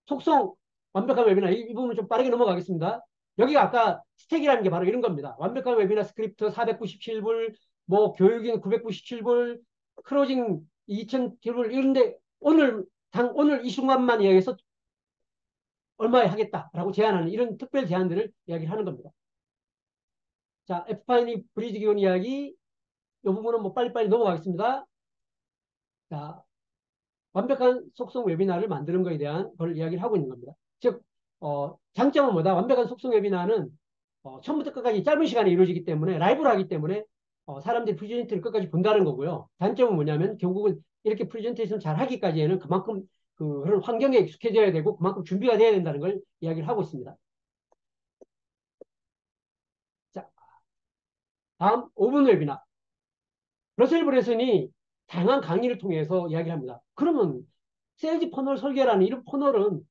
속성 완벽한 웨비나. 이 부분 좀 빠르게 넘어가겠습니다. 여기가 아까 스택이라는 게 바로 이런 겁니다. 완벽한 웨비나 스크립트 497불, 뭐 교육인 997불, 크로징 2000불 이런데 오늘 이 순간만 이야기해서 얼마에 하겠다라고 제안하는 이런 특별 제안들을 이야기를 하는 겁니다. 자, F파이니 브리지 기원 이야기. 이 부분은 뭐 빨리빨리 넘어가겠습니다. 자, 완벽한 속성 웨비나를 만드는 것에 대한 걸 이야기를 하고 있는 겁니다. 즉, 장점은 뭐다? 완벽한 속성 웨비나는 처음부터 끝까지 짧은 시간에 이루어지기 때문에 라이브로 하기 때문에 사람들이 프레젠테이션을 끝까지 본다는 거고요. 단점은 뭐냐면 결국은 이렇게 프레젠테이션 잘 하기까지에는 그만큼 그런 환경에 익숙해져야 되고 그만큼 준비가 돼야 된다는 걸 이야기를 하고 있습니다. 자, 다음 5분 웨비나. 러셀 브레슨이 다양한 강의를 통해서 이야기를 합니다. 그러면 세일즈 퍼널 설계라는 이런 퍼널은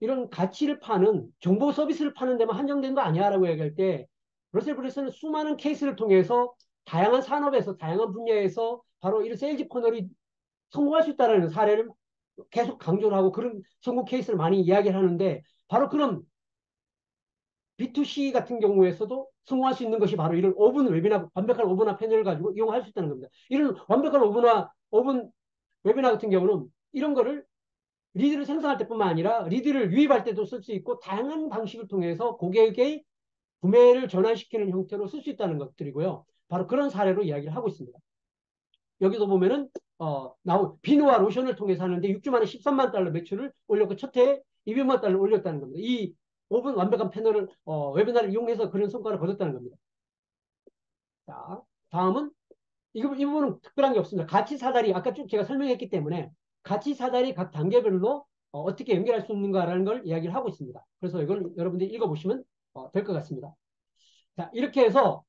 이런 가치를 파는 정보 서비스를 파는 데만 한정된 거 아니야 라고 얘기할 때 러셀 브레슨은 수많은 케이스를 통해서 다양한 산업에서 다양한 분야에서 바로 이런 세일즈 퍼널이 성공할 수 있다는 사례를 계속 강조를 하고 그런 성공 케이스를 많이 이야기를 하는데 바로 그런 B2C 같은 경우에서도 성공할 수 있는 것이 바로 이런 오픈 웨비나, 완벽한 오픈화 패널을 가지고 이용할 수 있다는 겁니다. 이런 완벽한 오픈 웨비나 같은 경우는 이런 거를 리드를 생성할 때뿐만 아니라 리드를 유입할 때도 쓸 수 있고 다양한 방식을 통해서 고객의 구매를 전환시키는 형태로 쓸 수 있다는 것들이고요. 바로 그런 사례로 이야기를 하고 있습니다. 여기서 보면은 비누와 로션을 통해서 하는데 6주 만에 13만 달러 매출을 올렸고 첫 해에 200만 달러 올렸다는 겁니다. 이 5분 완벽한 패널을 웨비나를 이용해서 그런 성과를 거뒀다는 겁니다. 자, 다음은 이 부분은 특별한 게 없습니다. 가치 사다리 아까 쭉 제가 설명했기 때문에 가치 사다리 각 단계별로 떻게 연결할 수 있는가라는 걸 이야기를 하고 있습니다. 그래서 이걸 여러분들이 읽어보시면 될 것 같습니다. 자, 이렇게 해서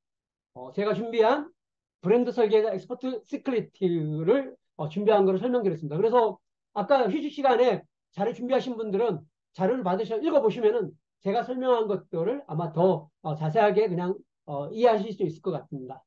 제가 준비한 브랜드 설계자 엑스퍼트 시크릿을 준비한 거를 설명드렸습니다. 그래서 아까 휴식 시간에 자료 준비하신 분들은 자료를 받으셔 읽어보시면은 제가 설명한 것들을 아마 더 자세하게 그냥 이해하실 수 있을 것 같습니다.